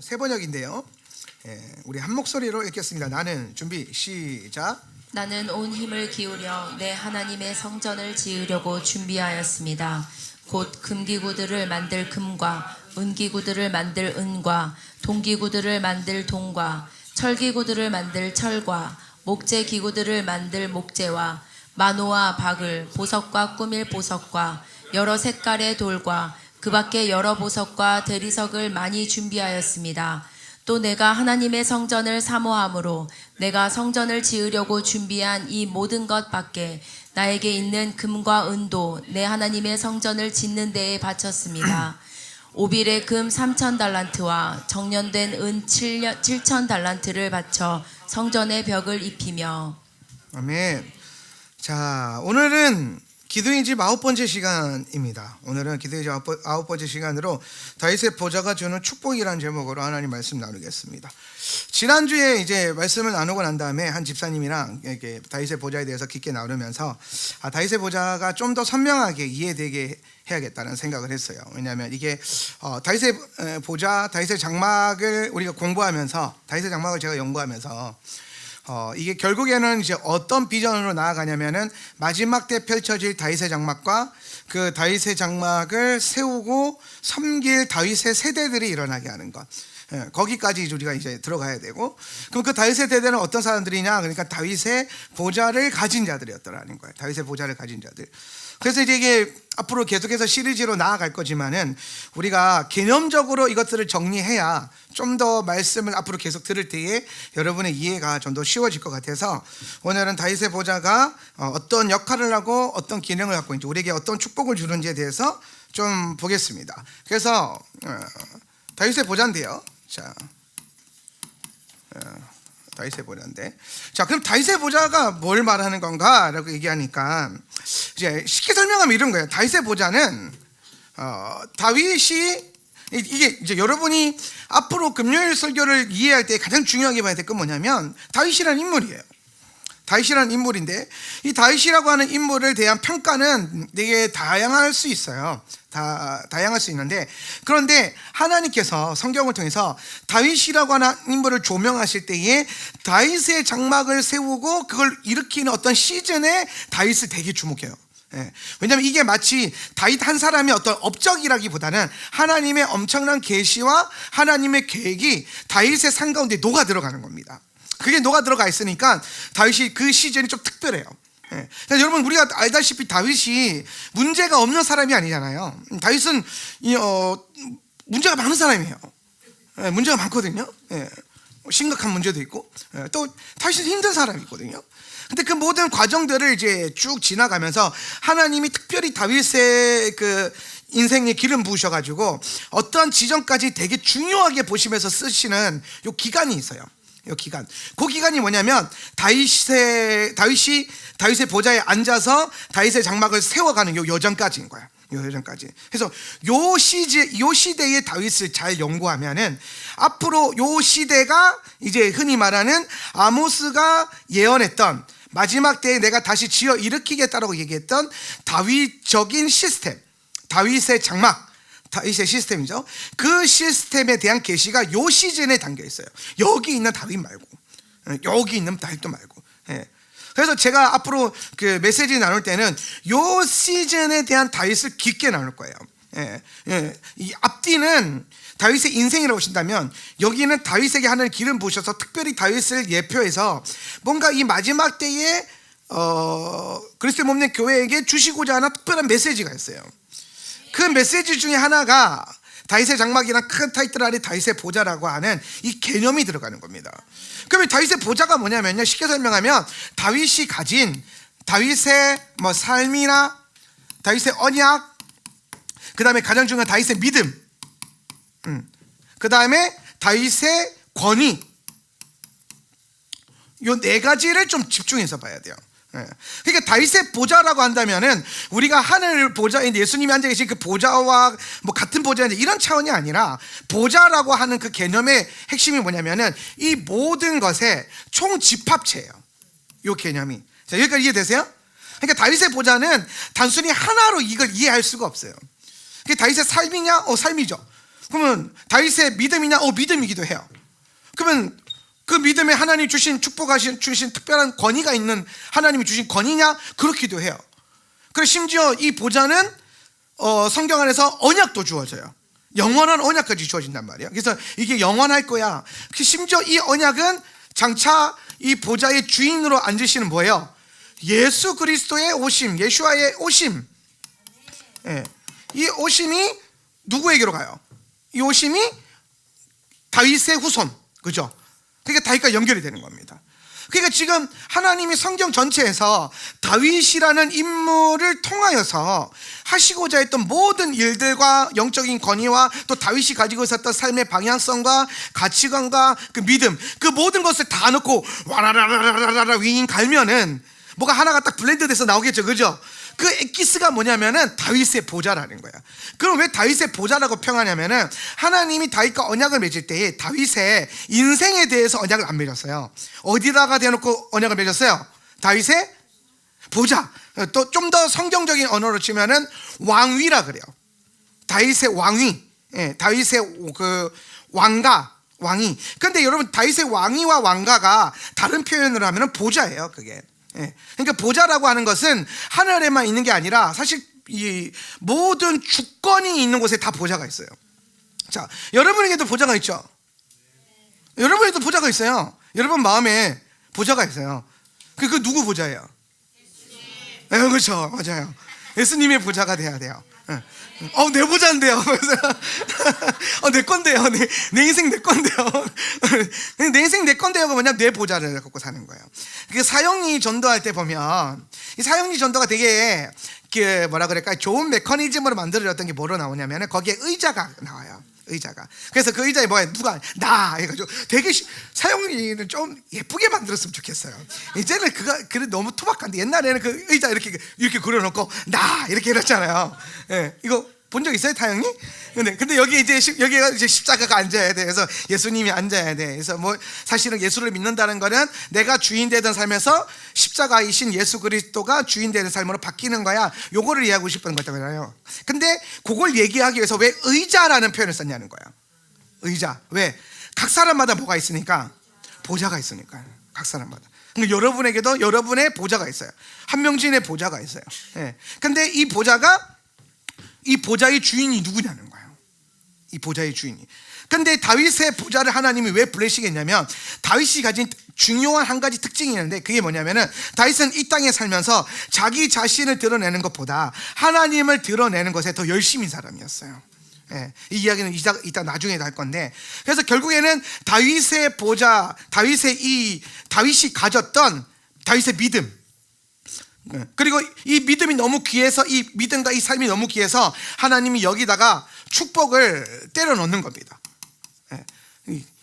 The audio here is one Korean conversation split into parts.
세 번역인데요. 우리 한 목소리로 읽겠습니다. 나는 준비 시작. 나는 온 힘을 기울여 내 하나님의 성전을 지으려고 준비하였습니다. 곧 금기구들을 만들 금과 은기구들을 만들 은과 동기구들을 만들 동과 철기구들을 만들 철과 목재기구들을 만들 목재와 마노와 박을 보석과 꾸밀 보석과 여러 색깔의 돌과 그 밖에 여러 보석과 대리석을 많이 준비하였습니다. 또 내가 하나님의 성전을 사모함으로 내가 성전을 지으려고 준비한 이 모든 것 밖에 나에게 있는 금과 은도 내 하나님의 성전을 짓는 데에 바쳤습니다. 오빌의 금 3,000달란트와 정련된 은 7,000달란트를 바쳐 성전의 벽을 입히며. 아멘. 자, 오늘은 기도의 집 9번째 시간입니다. 오늘은 기도의 집 9번째 시간으로 다윗의 보좌가 주는 축복이라는 제목으로 하나님 말씀 나누겠습니다. 지난주에 이제 말씀을 나누고 난 다음에 한 집사님이랑 이렇게 다윗의 보좌에 대해서 깊게 나누면서 다윗의 보좌가 좀 더 선명하게 이해되게 해야겠다는 생각을 했어요. 왜냐하면 이게 다윗의 보좌, 다윗의 장막을 우리가 공부하면서, 다윗의 장막을 제가 연구하면서 이게 결국에는 이제 어떤 비전으로 나아가냐면은 마지막 때 펼쳐질 다윗의 장막과 그 다윗의 장막을 세우고 섬길 다윗의 세대들이 일어나게 하는 것. 거기까지 우리가 이제 들어가야 되고, 그럼 그 다윗의 세대는 어떤 사람들이냐? 그러니까 다윗의 보좌를 가진 자들이었더라는 거예요. 다윗의 보좌를 가진 자들. 그래서 이제 이게 앞으로 계속해서 시리즈로 나아갈 거지만은 우리가 개념적으로 이것들을 정리해야 좀 더 말씀을 앞으로 계속 들을 때에 여러분의 이해가 좀 더 쉬워질 것 같아서 오늘은 다윗의 보좌가 어떤 역할을 하고 어떤 기능을 갖고 있는지, 우리에게 어떤 축복을 주는지에 대해서 좀 보겠습니다. 그래서 다윗의 보좌인데요. 자, 다윗의 보좌인데, 자, 그럼 다윗의 보좌가 뭘 말하는 건가라고 얘기하니까 이제 쉽게 설명하면 이런 거예요. 다윗의 보좌는 다윗이, 이게 이제 여러분이 앞으로 금요일 설교를 이해할 때 가장 중요하게 봐야 될 건 뭐냐면 다윗이라는 인물이에요. 다윗이라는 인물인데, 이 다윗이라고 하는 인물을 대한 평가는 되게 다양할 수 있어요. 다양할 수 있는데, 그런데 하나님께서 성경을 통해서 다윗이라고 하는 인물을 조명하실 때에 다윗의 장막을 세우고 그걸 일으키는 어떤 시즌에 다윗을 되게 주목해요. 왜냐하면 이게 마치 다윗 한 사람의 어떤 업적이라기보다는 하나님의 엄청난 계시와 하나님의 계획이 다윗의 삶 가운데 녹아 들어가는 겁니다. 그게 녹아 들어가 있으니까 다윗이 그 시즌이 좀 특별해요. 여러분, 우리가 알다시피 다윗이 문제가 없는 사람이 아니잖아요. 다윗은 문제가 많은 사람이에요. 문제가 많거든요. 심각한 문제도 있고, 또 다윗은 힘든 사람이 있거든요. 근데 그 모든 과정들을 이제 쭉 지나가면서 하나님이 특별히 다윗의 그 인생에 기름 부으셔가지고 어떠한 지점까지 되게 중요하게 보시면서 쓰시는 요 기간이 있어요. 요 기간. 그 기간이 뭐냐면 다윗이 다윗의 보좌에 앉아서 다윗의 장막을 세워가는 요 여정까지인 거야. 요 여정까지. 그래서 요 시대의 다윗을 잘 연구하면은 앞으로 요 시대가 이제 흔히 말하는 아모스가 예언했던 마지막 때에 내가 다시 지어 일으키겠다라고 얘기했던 다윗적인 시스템, 다윗의 장막, 다윗의 시스템이죠. 그 시스템에 대한 계시가 요 시즌에 담겨 있어요. 여기 있는 다윗 말고, 여기 있는 다윗도 말고. 그래서 제가 앞으로 그 메시지 나눌 때는 요 시즌에 대한 다윗을 깊게 나눌 거예요. 이 앞뒤는 다윗의 인생이라고 보신다면, 여기는 다윗에게 하나님 기름 부으셔서 특별히 다윗을 예표해서 뭔가 이 마지막 때에 그리스도의 몸 된 교회에게 주시고자 하는 특별한 메시지가 있어요. 그 메시지 중에 하나가 다윗의 장막이란 큰 타이틀 아래 다윗의 보좌라고 하는 이 개념이 들어가는 겁니다. 그러면 다윗의 보좌가 뭐냐면요, 쉽게 설명하면 다윗이 가진 다윗의 삶이나 다윗의 언약, 그 다음에 가장 중요한 다윗의 믿음, 그 다음에 다윗의 권위, 요 네 가지를 좀 집중해서 봐야 돼요. 그러니까 다윗의 보좌라고 한다면은 우리가 하늘 보좌인데 예수님이 앉아 계신 그 보좌와 뭐 같은 보좌인데 이런 차원이 아니라, 보좌라고 하는 그 개념의 핵심이 뭐냐면은 이 모든 것의 총 집합체예요. 요 개념이. 자, 여기까지 이해되세요? 그러니까 다윗의 보좌는 단순히 하나로 이걸 이해할 수가 없어요. 그게 다윗의 삶이냐? 삶이죠. 그러면 다윗의 믿음이냐? 믿음이기도 해요. 그러면 그 믿음에 하나님 주신 주신 특별한 권위가 있는 하나님이 주신 권위냐? 그렇기도 해요. 그리고 심지어 이 보좌는 성경 안에서 언약도 주어져요. 영원한 언약까지 주어진단 말이에요. 그래서 이게 영원할 거야. 심지어 이 언약은 장차 이 보좌의 주인으로 앉으시는 뭐예요? 예수 그리스도의 오심, 예수와의 오심. 예. 이 오심이 누구에게로 가요? 이 오심이 다윗의 후손, 그죠? 그러니까 다윗과 연결이 되는 겁니다. 그러니까 지금 하나님이 성경 전체에서 다윗이라는 인물을 통하여서 하시고자 했던 모든 일들과 영적인 권위와 또 다윗이 가지고 있었던 삶의 방향성과 가치관과 그 믿음, 그 모든 것을 다 넣고 와라라라라라 윙 갈면은 뭐가 하나가 딱 블렌드돼서 나오겠죠, 그죠? 그 엑기스가 뭐냐면은 다윗의 보좌라는 거야. 그럼 왜 다윗의 보좌라고 평하냐면은 하나님이 다윗과 언약을 맺을 때에 다윗의 인생에 대해서 언약을 안 맺었어요. 어디다가 대놓고 언약을 맺었어요? 다윗의 보좌. 또 좀 더 성경적인 언어로 치면은 왕위라 그래요. 다윗의 왕위. 예, 다윗의 그 왕위. 근데 여러분 다윗의 왕위와 왕가가 다른 표현으로 하면은 보좌예요, 그게. 예. 그러니까 보좌라고 하는 것은 하늘에만 있는 게 아니라 사실 이 모든 주권이 있는 곳에 다 보좌가 있어요. 자, 여러분에게도 보좌가 있죠. 여러분에게도 보좌가 있어요. 여러분 마음에 보좌가 있어요. 그 누구 보좌예요? 네, 그렇죠, 맞아요. 예수님의 보좌가 돼야 돼요. 내 보좌인데요. 내 건데요. 내 인생 내 건데요. 내 인생 내 건데요가 뭐냐? 내 보좌를 갖고 사는 거예요. 그 사형리 전도할 때 보면 이 사형리 전도가 되게 그 뭐라 그럴까? 좋은 메커니즘으로 만들어졌던 게 뭐로 나오냐면 거기에 의자가 나와요. 의자가. 그래서 그 의자에 뭐야? 누가 나 해가지고 되게 사형리는 좀 예쁘게 만들었으면 좋겠어요. 이제는 그래 너무 투박한데 옛날에는 그 의자 이렇게 그려놓고 나 이렇게 해놨잖아요. 예, 이거 본 적 있어요, 타영이? 근데 여기가 이제 십자가가 앉아야 돼. 그래서 예수님이 앉아야 돼. 그래서 뭐 사실은 예수를 믿는다는 거는 내가 주인 되던 삶에서 십자가이신 예수 그리스도가 주인 되는 삶으로 바뀌는 거야. 요거를 이해하고 싶은 거잖아요. 근데 그걸 얘기하기 위해서 왜 의자라는 표현을 썼냐는 거야. 의자. 왜? 각 사람마다 뭐가 있으니까? 보좌가 있으니까. 각 사람마다. 그러니까 여러분에게도 여러분의 보좌가 있어요. 한명진의 보좌가 있어요. 예. 근데 이 보좌의 주인이 누구냐는 거예요. 이 보좌의 주인이. 근데 다윗의 보좌를 하나님이 왜 블레시겠냐면 다윗이 가진 중요한 한 가지 특징이 있는데 그게 뭐냐면은 다윗은 이 땅에 살면서 자기 자신을 드러내는 것보다 하나님을 드러내는 것에 더 열심인 사람이었어요. 예, 이 이야기는 이따 나중에 할 건데, 그래서 결국에는 다윗의 보좌, 다윗이 가졌던 다윗의 믿음, 그리고 이 믿음이 너무 귀해서, 이 믿음과 이 삶이 너무 귀해서 하나님이 여기다가 축복을 때려 넣는 겁니다.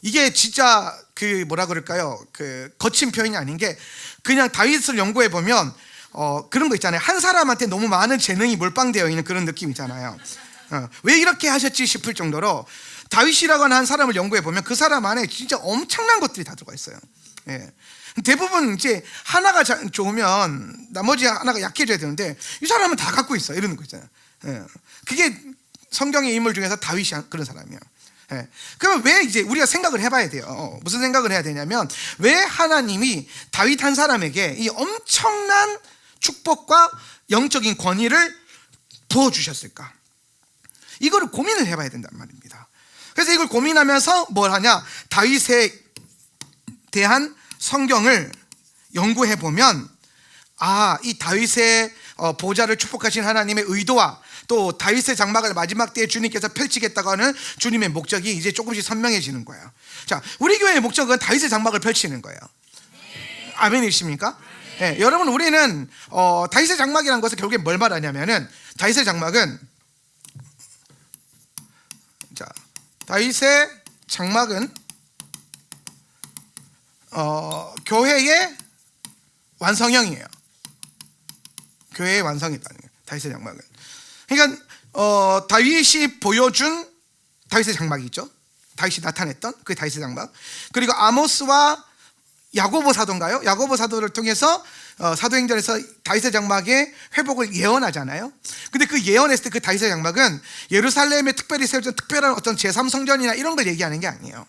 이게 진짜 그 뭐라 그럴까요? 그 거친 표현이 아닌 게 그냥 다윗을 연구해 보면 그런 거 있잖아요. 한 사람한테 너무 많은 재능이 몰빵되어 있는 그런 느낌 있잖아요. 왜 이렇게 하셨지 싶을 정도로 다윗이라고 하는 한 사람을 연구해 보면 그 사람 안에 진짜 엄청난 것들이 다 들어가 있어요. 예. 대부분 이제 하나가 좋으면 나머지 하나가 약해져야 되는데 이 사람은 다 갖고 있어 이러는 거 있잖아요. 예. 그게 성경의 인물 중에서 다윗이 그런 사람이에요. 예. 그러면 왜 이제 우리가 생각을 해봐야 돼요. 무슨 생각을 해야 되냐면 왜 하나님이 다윗 한 사람에게 이 엄청난 축복과 영적인 권위를 부어주셨을까? 이거를 고민을 해봐야 된단 말입니다. 그래서 이걸 고민하면서 뭘 하냐? 다윗에 대한 성경을 연구해 보면 이 다윗의 보좌를 축복하신 하나님의 의도와 또 다윗의 장막을 마지막 때에 주님께서 펼치겠다고 하는 주님의 목적이 이제 조금씩 선명해지는 거예요. 자, 우리 교회의 목적은 다윗의 장막을 펼치는 거예요. 아멘이십니까? 네, 여러분, 우리는 다윗의 장막이라는 것은 결국에 뭘 말하냐면은 다윗의 장막은 다윗의 장막은 교회의 완성형이에요. 교회의 완성이라는 거예요. 다윗의 장막은. 그러니까 다윗이 보여준 다윗의 장막이 있죠. 다윗이 나타냈던 그 다윗의 장막. 그리고 아모스와 야고보 사도인가요? 야고보 사도를 통해서 사도행전에서 다윗의 장막의 회복을 예언하잖아요. 근데 그 예언했을 때 그 다윗의 장막은 예루살렘에 특별히 세워진 특별한 어떤 제3성전이나 이런 걸 얘기하는 게 아니에요.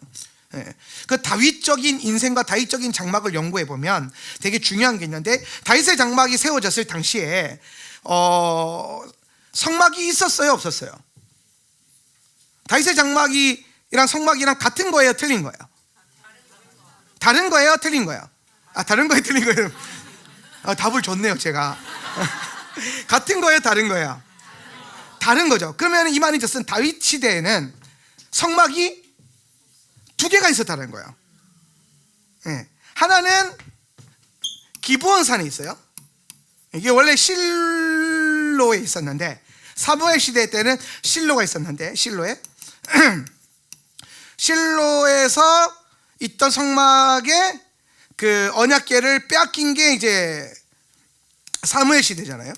그 다윗적인 인생과 다윗적인 장막을 연구해 보면 되게 중요한 게 있는데, 다윗의 장막이 세워졌을 당시에 성막이 있었어요, 없었어요? 다윗의 장막이랑 성막이랑 같은 거예요, 틀린 거예요? 다른 거예요, 틀린 거예요? 다른 거예요, 틀린 거예요? 답을 줬네요, 제가. 같은 거예요, 다른 거예요? 다른 거죠. 그러면 이 말이 뜻은 다윗 시대에는 성막이 두 개가 있었다는 거예요. 하나는 기브온산에 있어요. 이게 원래 실로에 있었는데, 사무엘 시대 때는 실로가 있었는데, 실로에서 있던 성막에 그 언약궤를 빼앗긴 게 이제 사무엘 시대잖아요.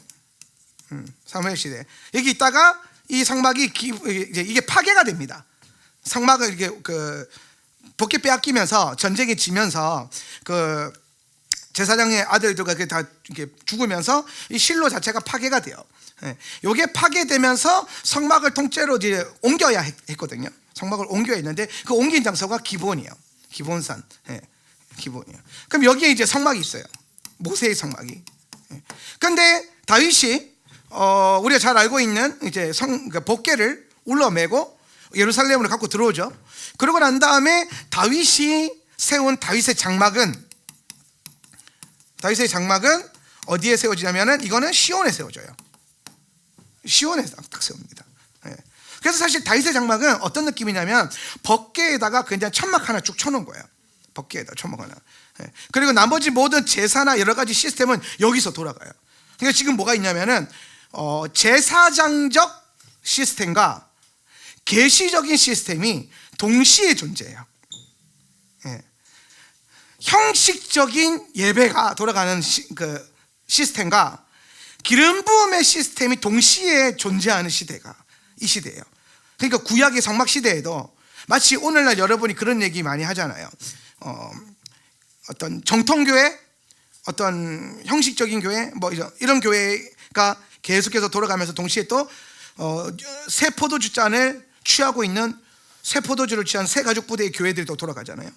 사무엘 시대. 여기 있다가 이 성막이 이게 파괴가 됩니다. 성막을 이게 돕게 빼앗기면서 전쟁에 지면서 그 제사장의 아들들과 다 이렇게 죽으면서 이 실로 자체가 파괴가 돼요. 이게 파괴되면서 성막을 통째로 이제 옮겨야 했거든요. 성막을 옮겨야 했는데 그 옮긴 장소가 기브온이에요. 기브온산. 기브온이에요. 그럼 여기에 이제 성막이 있어요. 모세의 성막이. 그런데 다윗이 우리가 잘 알고 있는 이제 복궤를 울러매고 예루살렘으로 갖고 들어오죠. 그러고 난 다음에 다윗이 세운 다윗의 장막은 어디에 세워지냐면은 이거는 시온에 세워져요. 시온에 딱 세웁니다. 그래서 사실 다윗의 장막은 어떤 느낌이냐면 법궤에다가 그냥 천막 하나 쭉 쳐놓은 거예요. 법궤에다 천막 하나. 그리고 나머지 모든 제사나 여러 가지 시스템은 여기서 돌아가요. 그러니까 지금 뭐가 있냐면은 제사장적 시스템과 계시적인 시스템이 동시에 존재해요. 형식적인 예배가 돌아가는 그 시스템과 기름 부음의 시스템이 동시에 존재하는 시대가 이 시대예요. 그러니까 구약의 성막 시대에도 마치 오늘날 여러분이 그런 얘기 많이 하잖아요. 어떤 정통교회, 어떤 형식적인 교회, 뭐 이런 교회가 계속해서 돌아가면서 동시에 또 새 포도주 잔을 취하고 있는, 새 포도주를 취한 새 가죽 부대의 교회들도 돌아가잖아요.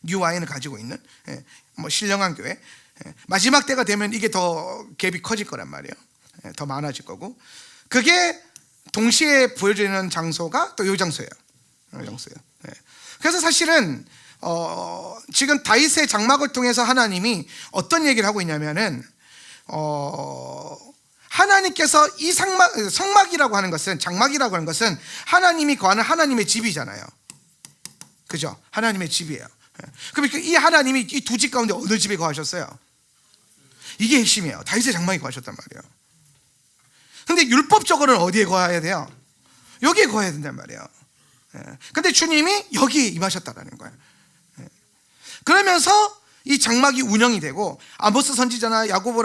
뉴 와인을 가지고 있는 뭐 신령한 교회. 마지막 때가 되면 이게 더 갭이 커질 거란 말이에요. 더 많아질 거고. 그게 동시에 보여지는 장소가 또 이 장소예요. 그래서 사실은 지금 다윗의 장막을 통해서 하나님이 어떤 얘기를 하고 있냐면은 하나님께서 이 성막이라고 하는 것은, 장막이라고 하는 것은 하나님이 거하는 하나님의 집이잖아요. 그죠? 하나님의 집이에요. 그럼 이 하나님이 이 두 집 가운데 어느 집에 거하셨어요? 이게 핵심이에요. 다윗의 장막에 거하셨단 말이에요. 근데 율법적으로는 어디에 거해야 돼요? 여기에 거해야 된단 말이에요. 근데 주님이 여기 임하셨다라는 거예요. 그러면서 이 장막이 운영이 되고 아모스 선지자나 야고보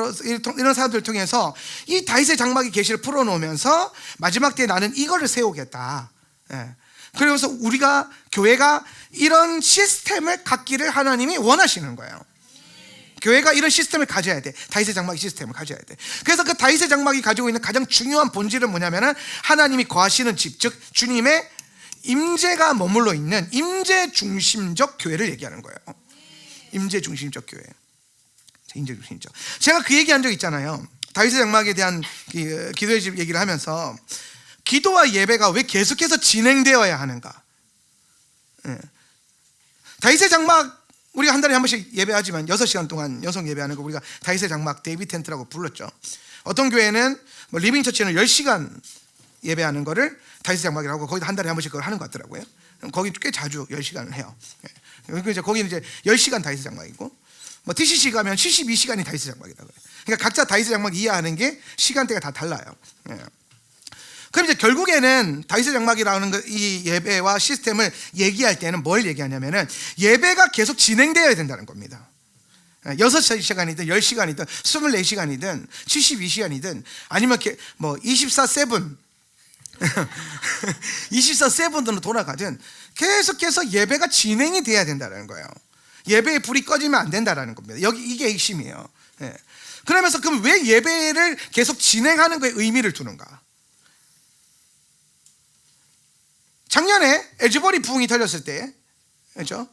이런 사람들을 통해서 이 다윗의 장막의 계시를 풀어놓으면서 마지막 때에 나는 이거를 세우겠다. 그래서 우리가 교회가 이런 시스템을 갖기를 하나님이 원하시는 거예요. 교회가 이런 시스템을 가져야 돼. 다윗의 장막의 시스템을 가져야 돼. 그래서 그 다윗의 장막이 가지고 있는 가장 중요한 본질은 뭐냐면은 하나님이 거하시는 집, 즉 주님의 임재가 머물러 있는 임재 중심적 교회를 얘기하는 거예요. 임재 중심적 교회. 임재 중심적. 제가 그 얘기한 적 있잖아요. 다윗의 장막에 대한 기도의 집 얘기를 하면서 기도와 예배가 왜 계속해서 진행되어야 하는가? 다윗의 장막, 우리가 한 달에 한 번씩 예배하지만 6시간 동안 연속 예배하는 거 우리가 다윗의 장막, 데이비드 텐트라고 불렀죠. 어떤 교회는 뭐 리빙처치는 10시간 예배하는 거를 다윗의 장막이라고 거기도 한 달에 한 번씩 그걸 하는 것 같더라고요. 거기 꽤 자주 10시간을 해요. 거기는 이제 10시간 다윗의 장막이고, 뭐 TCC 가면 72시간이 다윗의 장막이라고요. 그러니까 각자 다윗의 장막 이해하는 게 시간대가 다 달라요. 그럼 이제 결국에는 다윗의 장막이라는 이 예배와 시스템을 얘기할 때는 뭘 얘기하냐면은 예배가 계속 진행되어야 된다는 겁니다. 6시간이든 10시간이든 24시간이든 72시간이든 아니면 뭐 24/7 24/7으로 돌아가든 계속해서 예배가 진행이 돼야 된다는 거예요. 예배의 불이 꺼지면 안 된다는 겁니다. 이게 핵심이에요. 예. 그러면서 그럼 왜 예배를 계속 진행하는 거에 의미를 두는가? 작년에 에즈버리 부흥이 터졌을 때, 그렇죠?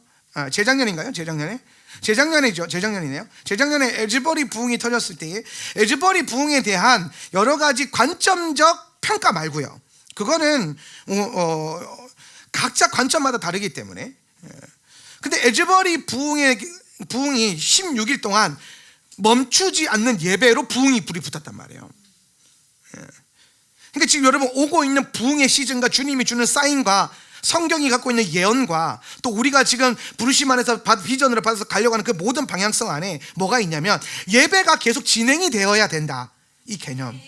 재작년인가요? 재작년이죠. 재작년이네요. 재작년에 에즈버리 부흥이 터졌을 때 에즈버리 부흥에 대한 여러 가지 관점적 평가 말고요. 그거는 각자 관점마다 다르기 때문에. 근데 에즈버리 부흥이 16일 동안 멈추지 않는 예배로 부흥이 불이 붙었단 말이에요. 그러니까 지금 여러분 오고 있는 부흥의 시즌과 주님이 주는 사인과 성경이 갖고 있는 예언과 또 우리가 지금 부르심 안에서 비전으로 받아서 가려고 하는 그 모든 방향성 안에 뭐가 있냐면 예배가 계속 진행이 되어야 된다, 이 개념.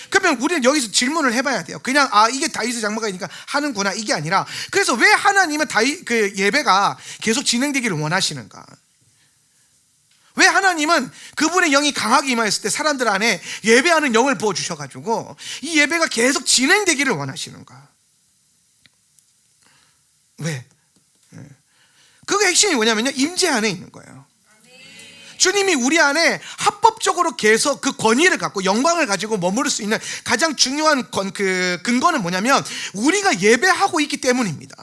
그러면 우리는 여기서 질문을 해봐야 돼요. 그냥 이게 다윗의 장막이니까 하는구나, 이게 아니라 그래서 왜 하나님은 그 예배가 계속 진행되기를 원하시는가? 왜 하나님은 그분의 영이 강하게 임하였을 때 사람들 안에 예배하는 영을 부어주셔가지고 이 예배가 계속 진행되기를 원하시는가? 왜? 그게 핵심이 뭐냐면요, 임재 안에 있는 거예요. 주님이 우리 안에 합법적으로 계속 그 권위를 갖고 영광을 가지고 머무를 수 있는 가장 중요한 그 근거는 뭐냐면 우리가 예배하고 있기 때문입니다.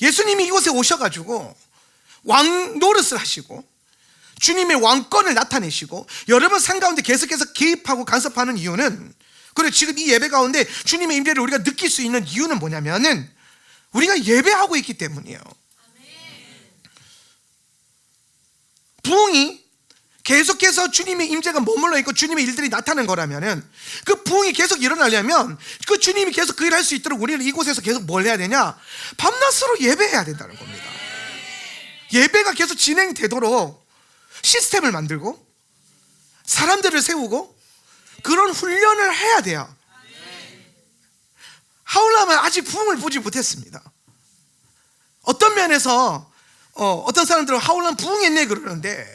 예수님이 이곳에 오셔가지고 왕 노릇을 하시고 주님의 왕권을 나타내시고 여러분 삶 가운데 계속해서 개입하고 간섭하는 이유는, 그리고 지금 이 예배 가운데 주님의 임재를 우리가 느낄 수 있는 이유는 뭐냐면은 우리가 예배하고 있기 때문이에요. 부흥이 계속해서 주님의 임재가 머물러 있고 주님의 일들이 나타나는 거라면은 그 부흥이 계속 일어나려면 그 주님이 계속 그 일을 할 수 있도록 우리는 이곳에서 계속 뭘 해야 되냐? 밤낮으로 예배해야 된다는 겁니다. 예배가 계속 진행되도록 시스템을 만들고 사람들을 세우고 그런 훈련을 해야 돼요. 하울람은 아직 부흥을 보지 못했습니다. 어떤 면에서 어떤 사람들은 하울람 부흥했네 그러는데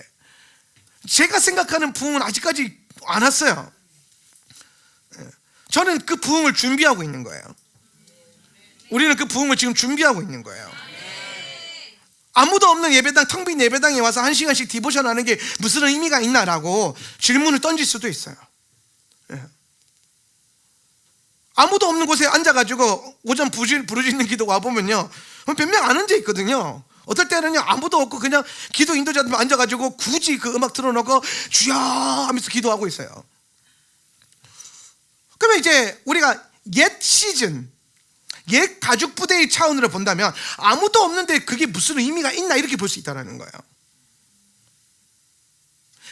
제가 생각하는 부흥은 아직까지 안 왔어요. 저는 그 부흥을 준비하고 있는 거예요. 우리는 그 부흥을 지금 준비하고 있는 거예요. 아무도 없는 예배당, 텅 빈 예배당에 와서 1시간씩 디보션 하는 게 무슨 의미가 있나라고 질문을 던질 수도 있어요. 아무도 없는 곳에 앉아가지고 오전 부르짖는 기도 와보면요, 몇 명 안 앉아 있거든요. 어떨 때는요 아무도 없고 그냥 기도 인도자들만 앉아가지고 굳이 그 음악 틀어놓고 주여 하면서 기도하고 있어요. 그러면 이제 우리가 옛 시즌, 옛 가죽 부대의 차원으로 본다면 아무도 없는데 그게 무슨 의미가 있나 이렇게 볼 수 있다는 거예요.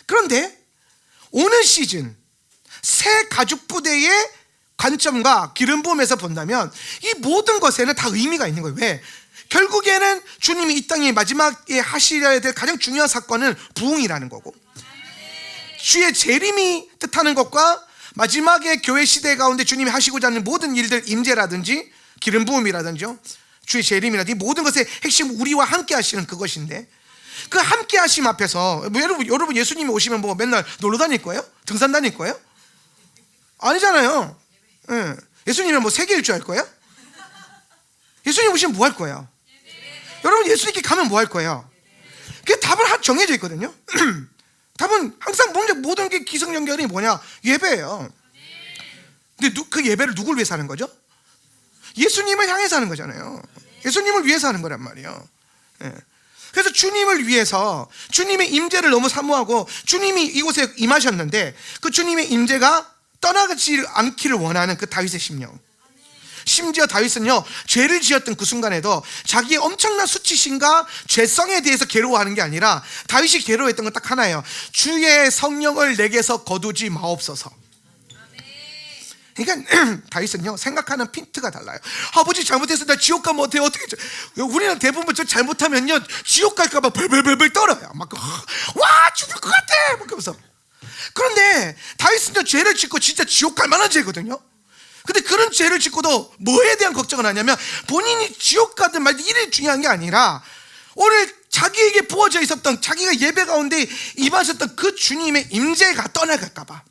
그런데 오늘 시즌 새 가죽 부대의 관점과 기름 부음에서 본다면 이 모든 것에는 다 의미가 있는 거예요. 왜? 결국에는 주님이 이 땅에 마지막에 하시려야 될 가장 중요한 사건은 부흥이라는 거고, 주의 재림이 뜻하는 것과 마지막에 교회 시대 가운데 주님이 하시고자 하는 모든 일들, 임재라든지 기름 부음이라든지 주의 재림이라든지 모든 것의 핵심, 우리와 함께 하시는 그것인데, 그 함께 하심 앞에서 여러분 예수님이 오시면 뭐 맨날 놀러 다닐 거예요? 등산 다닐 거예요? 아니잖아요. 예수님은 뭐 세계 일주 할 거예요? 예수님 오시면 뭐 할 거예요? 여러분 예수님께 가면 뭐 할 거예요? 그게 답은 정해져 있거든요. 답은 항상 모든 게 기승전결이 뭐냐? 예배예요. 근데 그 예배를 누굴 위해서 하는 거죠? 예수님을 향해서 하는 거잖아요. 예수님을 위해서 하는 거란 말이에요. 그래서 주님을 위해서 주님의 임재를 너무 사모하고 주님이 이곳에 임하셨는데 그 주님의 임재가 떠나지 않기를 원하는 그 다윗의 심령. 심지어 다윗은요 죄를 지었던 그 순간에도 자기의 엄청난 수치심과 죄성에 대해서 괴로워하는 게 아니라 다윗이 괴로워했던 건 딱 하나예요. 주의 성령을 내게서 거두지 마옵소서. 그러니까 다윗은요 생각하는 핀트가 달라요. 아버지 잘못해서 나 지옥 가면 어때요? 어떻게? 우리는 대부분 저 잘못하면요 지옥 갈까봐 벌벌벌벌 떨어요. 막 와 죽을 것 같아 막 그러면서. 그런데 다윗은요 죄를 짓고 진짜 지옥 갈 만한 죄거든요. 근데 그런 죄를 짓고도 뭐에 대한 걱정을 하냐면 본인이 지옥 가든 말든 이게 중요한 게 아니라 오늘 자기에게 부어져 있었던 자기가 예배 가운데 임하셨던 그 주님의 임재가 떠나갈까봐,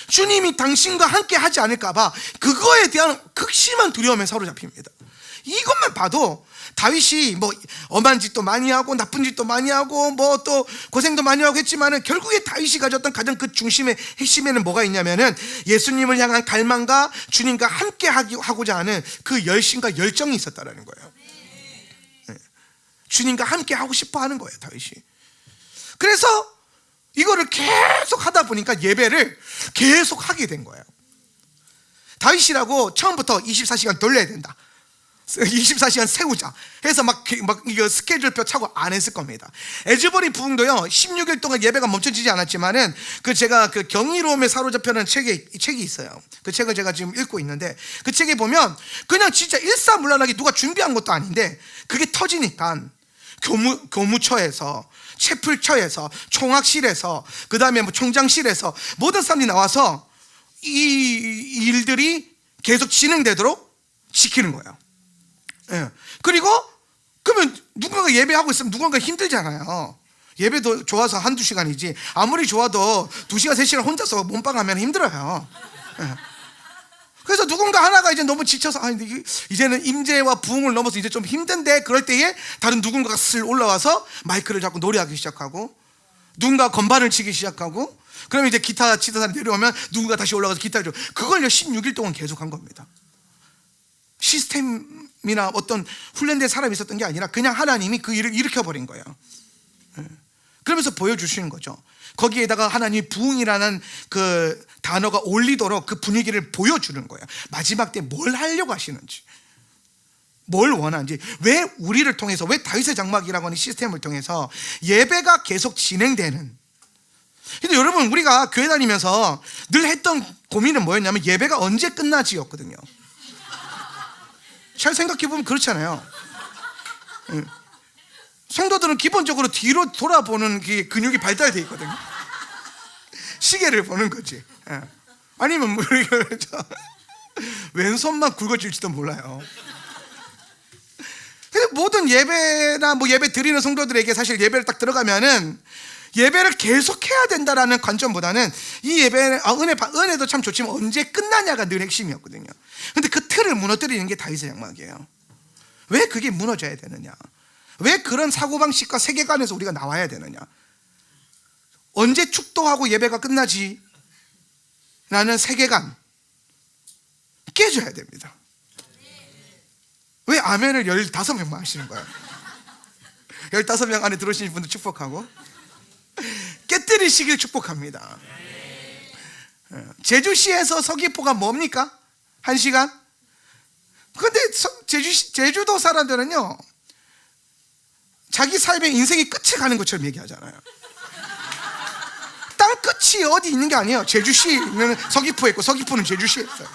주님이 당신과 함께 하지 않을까봐 그거에 대한 극심한 두려움에 사로잡힙니다. 이것만 봐도 다윗이 뭐 엄한 짓도 많이 하고 나쁜 짓도 많이 하고 뭐 또 고생도 많이 하고 했지만은 결국에 다윗이 가졌던 가장 그 중심의 핵심에는 뭐가 있냐면은 예수님을 향한 갈망과 주님과 함께 하고자 하는 그 열심과 열정이 있었다라는 거예요. 주님과 함께 하고 싶어 하는 거예요, 다윗이. 그래서 이거를 계속 하다 보니까 예배를 계속 하게 된 거예요. 다윗이라고 처음부터 24시간 돌려야 된다, 24시간 세우자 해서 막 이거 스케줄표 차고 안 했을 겁니다. 에즈보리 부흥도요 16일 동안 예배가 멈춰지지 않았지만은 제가 그 경이로움에 사로잡혀는 책이 있어요. 그 책을 제가 지금 읽고 있는데 그 책에 보면 그냥 진짜 일사불란하게 누가 준비한 것도 아닌데 그게 터지니까 교무처에서, 채플처에서, 총학실에서, 그 다음에 뭐 총장실에서 모든 사람들이 나와서 이 일들이 계속 진행되도록 지키는 거예요. 예. 그리고 그러면 누군가가 예배하고 있으면 누군가 힘들잖아요. 예배도 좋아서 한두 시간이지 아무리 좋아도 2시간 3시간 혼자서 몸빵하면 힘들어요. 예. 그래서 누군가 하나가 이제 너무 지쳐서 이제는 임재와 부흥을 넘어서 이제 좀 힘든데, 그럴 때에 다른 누군가가 슬 올라와서 마이크를 잡고 노래하기 시작하고, 누군가 건반을 치기 시작하고, 그러면 이제 기타 치던 사람이 내려오면 누군가 다시 올라가서 기타를 줘. 그걸 16일 동안 계속한 겁니다. 시스템이나 어떤 훈련된 사람이 있었던 게 아니라 그냥 하나님이 그 일을 일으켜버린 거예요. 그러면서 보여주시는 거죠. 거기에다가 하나님이 부흥이라는 그 단어가 올리도록 그 분위기를 보여주는 거예요. 마지막 때 뭘 하려고 하시는지, 뭘 원하는지, 왜 우리를 통해서, 왜 다윗의 장막이라고 하는 시스템을 통해서 예배가 계속 진행되는. 근데 여러분, 우리가 교회 다니면서 늘 했던 고민은 뭐였냐면 예배가 언제 끝나지였거든요. 잘 생각해보면 그렇잖아요. 성도들은 기본적으로 뒤로 돌아보는 게 근육이 발달되어 있거든요. 시계를 보는 거지. 아니면 뭐 왼손만 굵어질지도 몰라요. 근데 모든 예배나 뭐 예배 드리는 성도들에게 사실 예배를 딱 들어가면은 예배를 계속 해야 된다라는 관점보다는 이 예배는 은혜도 참 좋지만 언제 끝나냐가 늘 핵심이었거든요. 근데 그 틀을 무너뜨리는 게 다윗의 장막이에요. 왜 그게 무너져야 되느냐? 왜 그런 사고방식과 세계관에서 우리가 나와야 되느냐? 언제 축도하고 예배가 끝나지? 라는 세계관 깨져야 됩니다. 왜 아멘을 15명만 하시는 거예요? 15명 안에 들어오신 분들 축복하고 깨뜨리시길 축복합니다. 제주시에서 서귀포가 뭡니까? 1시간? 근데 제주도 사람들은요 자기 삶의 인생이 끝에 가는 것처럼 얘기하잖아요. 땅 끝이 어디 있는 게 아니에요. 제주시면 서귀포에 있고 서귀포는 제주시에 있어요.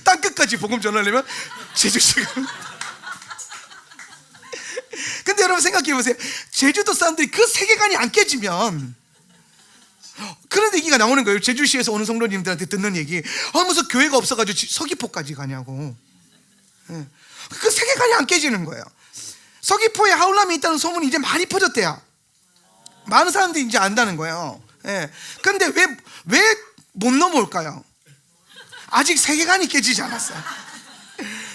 땅 끝까지 복음 전하려면 제주시가. 근데 여러분 생각해 보세요. 제주도 사람들이 그 세계관이 안 깨지면, 그런 얘기가 나오는 거예요. 제주시에서 오는 성도님들한테 듣는 얘기, 무슨 교회가 없어가지고 서귀포까지 가냐고. 그 세계관이 안 깨지는 거예요. 서귀포에 하울람이 있다는 소문이 이제 많이 퍼졌대요. 많은 사람들이 이제 안다는 거예요. 근데 왜 못 넘어올까요? 아직 세계관이 깨지지 않았어요.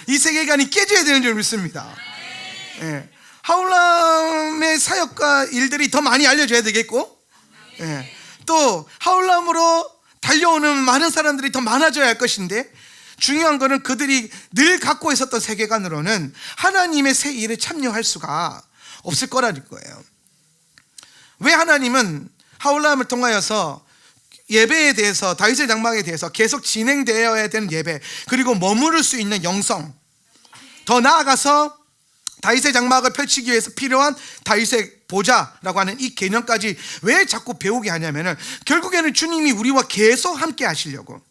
이 세계관이 깨져야 되는 줄 믿습니다. 하울람의 사역과 일들이 더 많이 알려져야 되겠고, 또 하울람으로 달려오는 많은 사람들이 더 많아져야 할 것인데, 중요한 거는 그들이 늘 갖고 있었던 세계관으로는 하나님의 새 일에 참여할 수가 없을 거라는 거예요. 왜 하나님은 하울람을 통하여서 예배에 대해서, 다윗의 장막에 대해서 계속 진행되어야 되는 예배, 그리고 머무를 수 있는 영성, 더 나아가서 다윗의 장막을 펼치기 위해서 필요한 다윗의 보좌라고 하는 이 개념까지 왜 자꾸 배우게 하냐면은 결국에는 주님이 우리와 계속 함께 하시려고,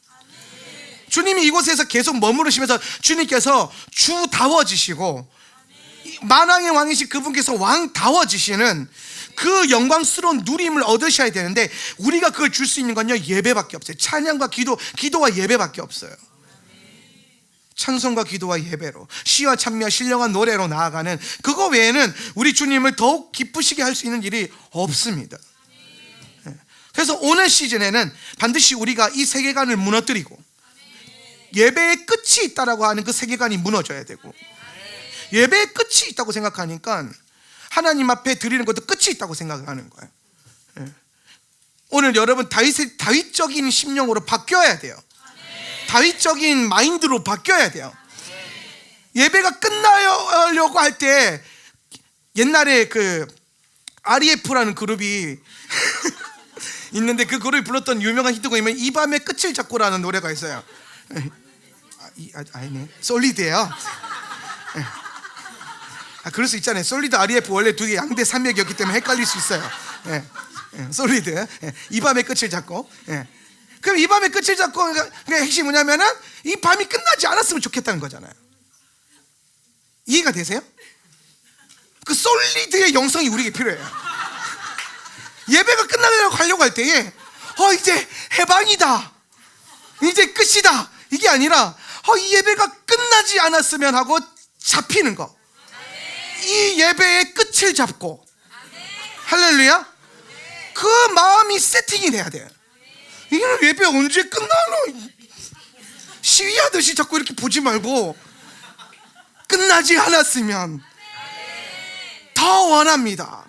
주님이 이곳에서 계속 머무르시면서 주님께서 주다워지시고 만왕의 왕이신 그분께서 왕다워지시는 그 영광스러운 누림을 얻으셔야 되는데, 우리가 그걸 줄 수 있는 건요 예배밖에 없어요. 찬양과 기도와 예배밖에 없어요. 찬송과 기도와 예배로, 시와 찬미와 신령한 노래로 나아가는 그거 외에는 우리 주님을 더욱 기쁘시게 할 수 있는 일이 없습니다. 그래서 오늘 시즌에는 반드시 우리가 이 세계관을 무너뜨리고 예배의 끝이 있다라고 하는 그 세계관이 무너져야 되고, 예배의 끝이 있다고 생각하니까 하나님 앞에 드리는 것도 끝이 있다고 생각을 하는 거예요. 예. 오늘 여러분 다윗적인 심령으로 바뀌어야 돼요. 다윗적인 마인드로 바뀌어야 돼요. 예배가 끝나려고 할 때 옛날에 그 REF라는 그룹이 있는데 그 그룹이 불렀던 유명한 히트곡이면 이 밤의 끝을 잡고라는 노래가 있어요. 아니네, 솔리드예요. 그럴 수 있잖아요. 솔리드 REF 원래 두 개 양대 산맥이었기 때문에 헷갈릴 수 있어요. 솔리드, 이 밤의 끝을 잡고. 그럼 이 밤의 끝을 잡고 그 핵심이 뭐냐면은 이 밤이 끝나지 않았으면 좋겠다는 거잖아요. 이해가 되세요? 그 솔리드의 영성이 우리에게 필요해요. 예배가 끝나려고 하려고 할 때에 이제 해방이다, 이제 끝이다, 이게 아니라 이 예배가 끝나지 않았으면 하고 잡히는 거. 이 예배의 끝을 잡고, 할렐루야, 그 마음이 세팅이 돼야 돼요. 이게 예배 언제 끝나노 시위하듯이 자꾸 이렇게 보지 말고 끝나지 않았으면 더 원합니다.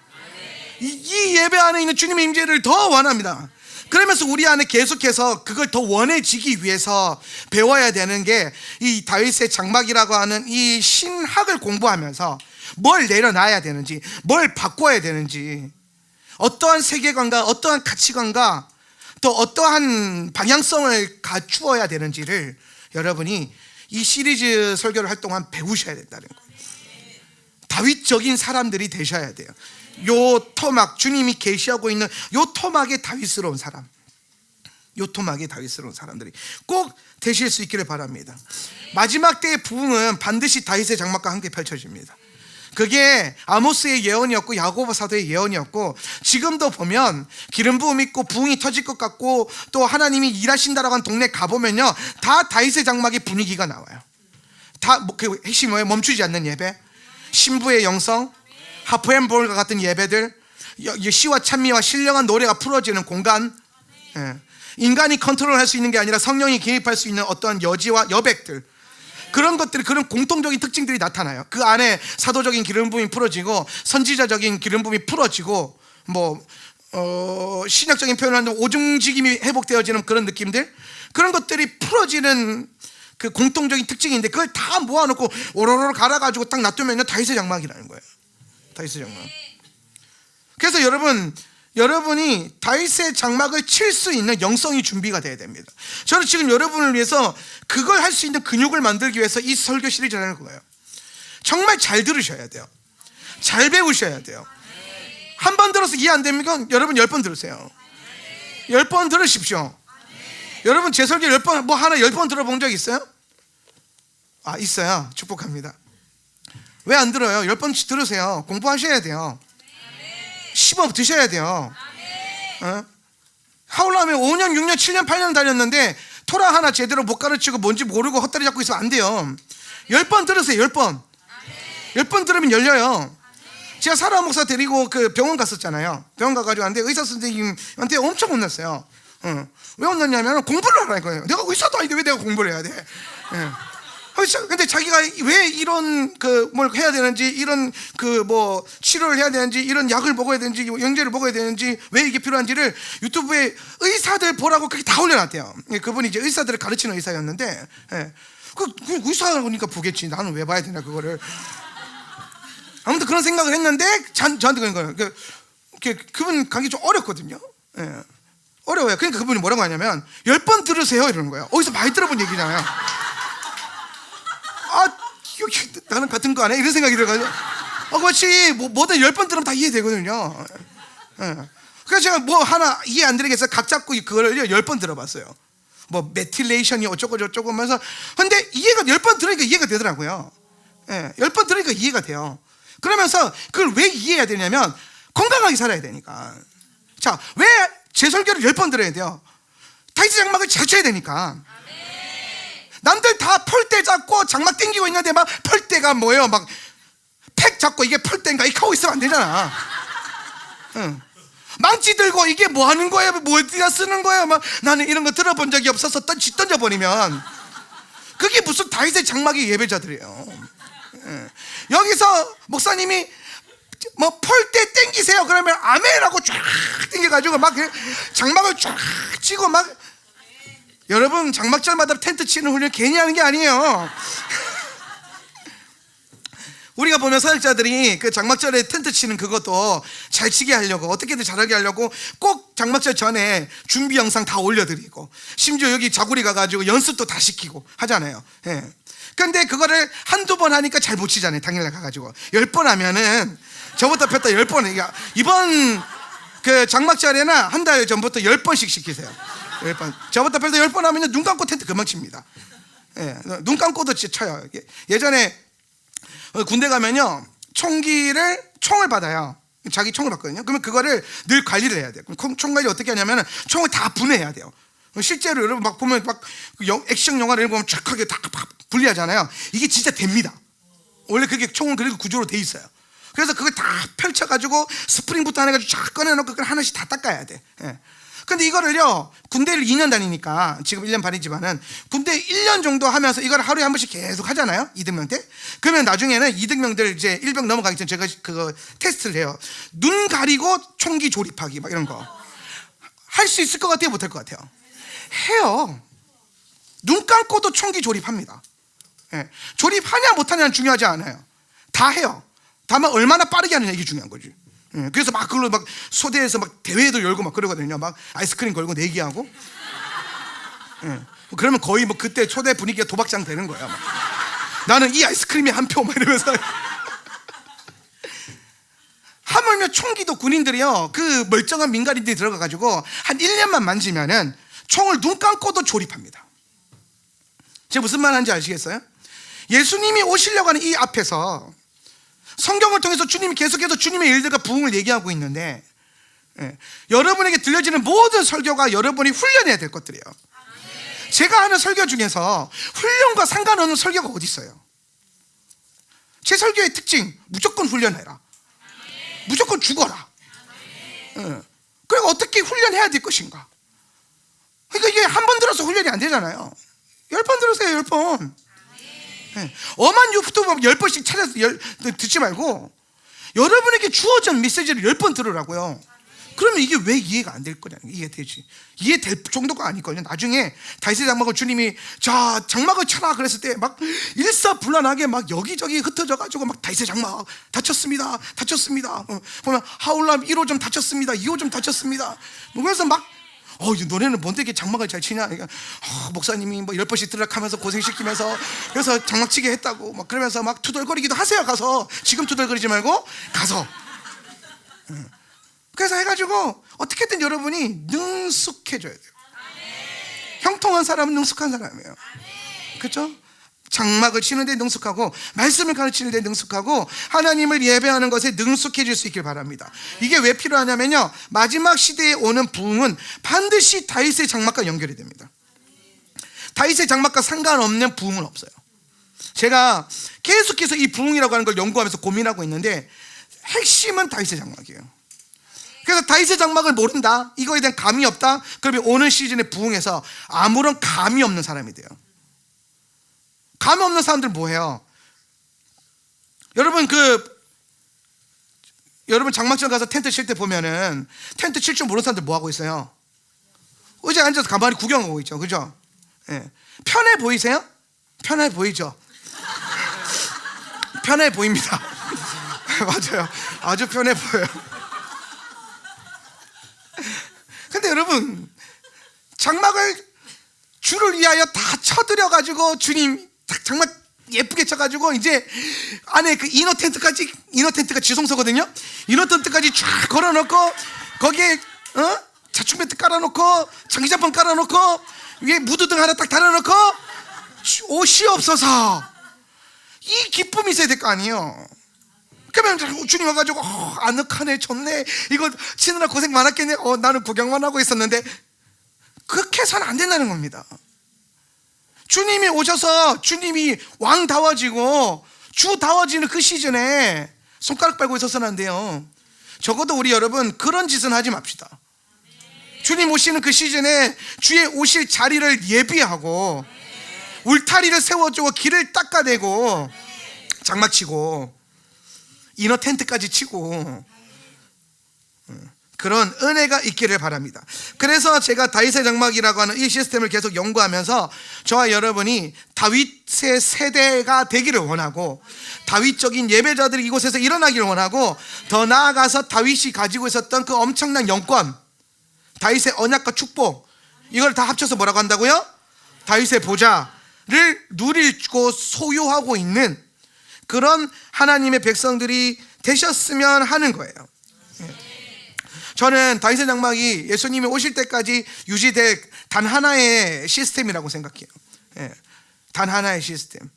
이 예배 안에 있는 주님의 임재를 더 원합니다. 그러면서 우리 안에 계속해서 그걸 더 원해지기 위해서 배워야 되는 게 이 다윗의 장막이라고 하는 이 신학을 공부하면서 뭘 내려놔야 되는지, 뭘 바꿔야 되는지, 어떠한 세계관과 어떠한 가치관과 또 어떠한 방향성을 갖추어야 되는지를 여러분이 이 시리즈 설교를 할 동안 배우셔야 된다는 거예요. 다윗적인 사람들이 되셔야 돼요. 요 토막, 주님이 계시하고 있는 요 토막의 다윗스러운 사람, 요 토막의 다윗스러운 사람들이 꼭 되실 수 있기를 바랍니다. 마지막 때의 부흥은 반드시 다윗의 장막과 함께 펼쳐집니다. 그게 아모스의 예언이었고 야고보 사도의 예언이었고, 지금도 보면 기름 부음 있고 부흥이 터질 것 같고 또 하나님이 일하신다라고 한 동네 가보면요, 다 다윗의 장막의 분위기가 나와요. 다 그 핵심이 뭐예요? 멈추지 않는 예배, 신부의 영성, 하프앤볼과 같은 예배들, 시와 찬미와 신령한 노래가 풀어지는 공간, 인간이 컨트롤할 수 있는 게 아니라 성령이 개입할 수 있는 어떠한 여지와 여백들, 그런 것들이, 그런 공통적인 특징들이 나타나요. 그 안에 사도적인 기름 부음이 풀어지고 선지자적인 기름 부음이 풀어지고 신약적인 표현을 하면 오중직임이 회복되어지는 그런 느낌들, 그런 것들이 풀어지는 그 공통적인 특징인데 그걸 다 모아놓고 오로로 갈아가지고 딱 놔두면 다윗의 장막이라는 거예요. 다윗의 장막. 그래서 여러분이 다윗의 장막을 칠 수 있는 영성이 준비가 돼야 됩니다. 저는 지금 여러분을 위해서 그걸 할 수 있는 근육을 만들기 위해서 이 설교 시리즈를 하는 거예요. 정말 잘 들으셔야 돼요. 잘 배우셔야 돼요. 한 번 들어서 이해 안 됩니까? 여러분 10번 들으세요. 10번 들으십시오. 여러분 제 설교 10번, 하나 10번 들어본 적 있어요? 있어요. 축복합니다. 왜 안 들어요? 10번씩 들으세요. 공부하셔야 돼요. 시범 드셔야 돼요. 하울라면 5년, 6년, 7년, 8년 다녔는데 토라 하나 제대로 못 가르치고 뭔지 모르고 헛다리 잡고 있으면 안 돼요. 10번 들으세요. 10번. 10번 들으면 열려요. 제가 사라 목사 데리고 그 병원 갔었잖아요. 병원 가가지고 왔는데 의사 선생님한테 엄청 혼났어요. 왜 혼났냐면 공부를 하라는 거예요. 내가 의사도 아닌데 왜 내가 공부를 해야 돼? 근데 자기가 왜 이런 뭘 해야 되는지, 이런 치료를 해야 되는지, 이런 약을 먹어야 되는지, 영제를 먹어야 되는지, 왜 이게 필요한지를 유튜브에 의사들 보라고 그렇게 다 올려놨대요. 그분이 이제 의사들을 가르치는 의사였는데, 그 의사라니까 보겠지. 나는 왜 봐야 되나 그거를. 아무튼 그런 생각을 했는데 저한테 그런 거예요. 그분 가기 좀 어렵거든요. 어려워요. 그러니까 그분이 뭐라고 하냐면 10번 들으세요 이러는 거예요. 어디서 많이 들어본 얘기잖아요. 나는 같은 거 안 해? 이런 생각이 들어가지고 그렇지, 뭐든 10번 들으면 다 이해되거든요. 그래서 제가 하나 이해 안 되겠어요. 각 잡고 그걸 10번 들어봤어요. 메틸레이션이 어쩌고 저쩌고 하면서. 근데 10번 들으니까 이해가 되더라고요. 10번 들으니까 이해가 돼요. 그러면서 그걸 왜 이해해야 되냐면 건강하게 살아야 되니까. 자, 왜 제 설교를 10번 들어야 돼요? 다윗의 장막을 잘 쳐야 되니까. 남들 다 펄대 잡고 장막 땡기고 있는데 막 펄대가 뭐예요? 막 팩 잡고 이게 펄대인가 이렇게 하고 있으면 안 되잖아. 망치 들고 이게 뭐 하는 거예요? 뭐 어디다 쓰는 거예요? 막 나는 이런 거 들어본 적이 없어서 던져버리면 그게 무슨 다윗의 장막의 예배자들이에요. 여기서 목사님이 뭐 폴대 땡기세요 그러면 아멘하고 쫙 땡겨가지고 막 장막을 쫙 치고 막, 여러분 장막절마다 텐트 치는 훈련 괜히 하는 게 아니에요. 우리가 보면 사역자들이 그 장막절에 텐트 치는 그것도 잘 치게 하려고, 어떻게든 잘하게 하려고 꼭 장막절 전에 준비 영상 다 올려드리고, 심지어 여기 자구리 가가지고 연습도 다 시키고 하잖아요. 예. 근데 그거를 한두 번 하니까 잘 못 치잖아요. 당일날 가가지고 10번 하면은 저부터 폈다 10번. 이번 그 장막절에는 한 달 전부터 10번씩 시키세요. 10번. 저부터 폈다 10번 하면 눈 감고 텐트 금방 칩니다. 예. 눈 감고도 쳐요. 예전에 군대 가면요, 총을 받아요. 자기 총을 받거든요. 그러면 그거를 늘 관리를 해야 돼요. 그럼 총 관리 어떻게 하냐면 총을 다 분해해야 돼요. 실제로 여러분 막 보면 막 액션 영화를 보면 쫙하게 다 분리하잖아요. 이게 진짜 됩니다. 원래 그게 총은 그렇게 구조로 돼 있어요. 그래서 그걸 다 펼쳐가지고 스프링부터 해가지고 쫙 꺼내놓고 그걸 하나씩 다 닦아야 돼. 예. 근데 이거를요, 군대를 2년 다니니까 지금 1년 반이지만은 군대 1년 정도 하면서 이걸 하루에 한 번씩 계속 하잖아요. 이등병 때. 그러면 나중에는 이등병들 이제 1병 넘어가기 전에 제가 그거 테스트를 해요. 눈 가리고 총기 조립하기 막 이런 거 할 수 있을 것 같아요, 못할 것 같아요? 해요. 눈 감고도 총기 조립합니다. 예. 조립하냐 못하냐는 중요하지 않아요. 다 해요. 다만 얼마나 빠르게 하느냐 이게 중요한 거지. 예. 그래서 막 그걸로 막 소대에서 막 대회도 열고 막 그러거든요. 막 아이스크림 걸고 내기하고. 예. 그러면 거의 뭐 그때 초대 분위기가 도박장 되는 거야. 막. 나는 이 아이스크림에 한 표 막 이러면서. 하물며 총기도 군인들이요, 그 멀쩡한 민간인들이 들어가가지고 한 1년만 만지면은 총을 눈 감고도 조립합니다. 제가 무슨 말 하는지 아시겠어요? 예수님이 오시려고 하는 이 앞에서 성경을 통해서 주님이 계속해서 주님의 일들과 부흥을 얘기하고 있는데, 예, 여러분에게 들려지는 모든 설교가 여러분이 훈련해야 될 것들이에요. 제가 하는 설교 중에서 훈련과 상관없는 설교가 어디 있어요? 제 설교의 특징, 무조건 훈련해라. 무조건 죽어라. 예. 그리고 어떻게 훈련해야 될 것인가? 그러니까 이게 한 번 들어서 훈련이 안 되잖아요. 10번 들으세요, 10번. 네. 엄한 유튜브 10번씩 찾아서 듣지 말고 여러분에게 주어진 메시지를 10번 들으라고요. 그러면 이게 왜 이해가 안 될 거냐는 게 이해되지. 이해될 정도가 아니거든요. 나중에 다윗의 장막을 주님이 자 장막을 쳐라 그랬을 때 막 일사불란하게 막 여기저기 흩어져 가지고 막 다윗의 장막 다쳤습니다. 보면 하울람 1호점 다쳤습니다. 2호점 다쳤습니다. 그래서 막 너네는 뭔데 이렇게 장막을 잘 치냐? 그러니까, 목사님이 뭐 10번씩 들락하면서 고생시키면서 그래서 장막 치게 했다고 막 그러면서 막 투덜거리기도 하세요. 가서 지금 투덜거리지 말고 가서. 그래서 해가지고 어떻게든 여러분이 능숙해져야 돼요. 형통한 사람은 능숙한 사람이에요. 그렇죠? 장막을 치는데 능숙하고 말씀을 가르치는데 능숙하고 하나님을 예배하는 것에 능숙해질 수 있길 바랍니다. 이게 왜 필요하냐면요, 마지막 시대에 오는 부흥은 반드시 다윗의 장막과 연결이 됩니다. 다윗의 장막과 상관없는 부흥은 없어요. 제가 계속해서 이 부흥이라고 하는 걸 연구하면서 고민하고 있는데 핵심은 다윗의 장막이에요. 그래서 다윗의 장막을 모른다, 이거에 대한 감이 없다, 그러면 오는 시즌에 부흥해서 아무런 감이 없는 사람이 돼요. 감이 없는 사람들 뭐해요? 여러분 여러분 장막절 가서 텐트 칠 때 보면은 텐트 칠 줄 모르는 사람들 뭐 하고 있어요? 의자에 앉아서 가만히 구경하고 있죠, 그죠? 예. 편해 보이세요? 편해 보이죠? 편해 보입니다. 맞아요, 아주 편해 보여요. 근데 여러분 장막을 주를 위하여 다 쳐드려가지고 주님 장막 예쁘게 쳐가지고 이제 안에 그 이너 텐트가 지성소거든요. 이너 텐트까지 쫙 걸어놓고 거기에 자충 매트 깔아놓고 장기자판 깔아놓고 위에 무드등 하나 딱 달아놓고 옷이 없어서 이 기쁨이 있어야 될 거 아니에요. 그러면 주님 와가지고 아늑하네, 좋네, 이거 치느라 고생 많았겠네, 나는 구경만 하고 있었는데, 그렇게 해서는 안 된다는 겁니다. 주님이 오셔서 주님이 왕다워지고 주다워지는 그 시즌에 손가락 빨고 있어서는 안 돼요. 적어도 우리 여러분 그런 짓은 하지 맙시다. 주님 오시는 그 시즌에 주의 오실 자리를 예비하고 울타리를 세워주고 길을 닦아내고 장막치고 이너 텐트까지 치고 그런 은혜가 있기를 바랍니다. 그래서 제가 다윗의 장막이라고 하는 이 시스템을 계속 연구하면서 저와 여러분이 다윗의 세대가 되기를 원하고, 다윗적인 예배자들이 이곳에서 일어나기를 원하고, 더 나아가서 다윗이 가지고 있었던 그 엄청난 영권, 다윗의 언약과 축복, 이걸 다 합쳐서 뭐라고 한다고요? 다윗의 보좌를 누리고 소유하고 있는 그런 하나님의 백성들이 되셨으면 하는 거예요. 저는 다윗의 장막이 예수님이 오실 때까지 유지될 단 하나의 시스템이라고 생각해요. 단 하나의 시스템.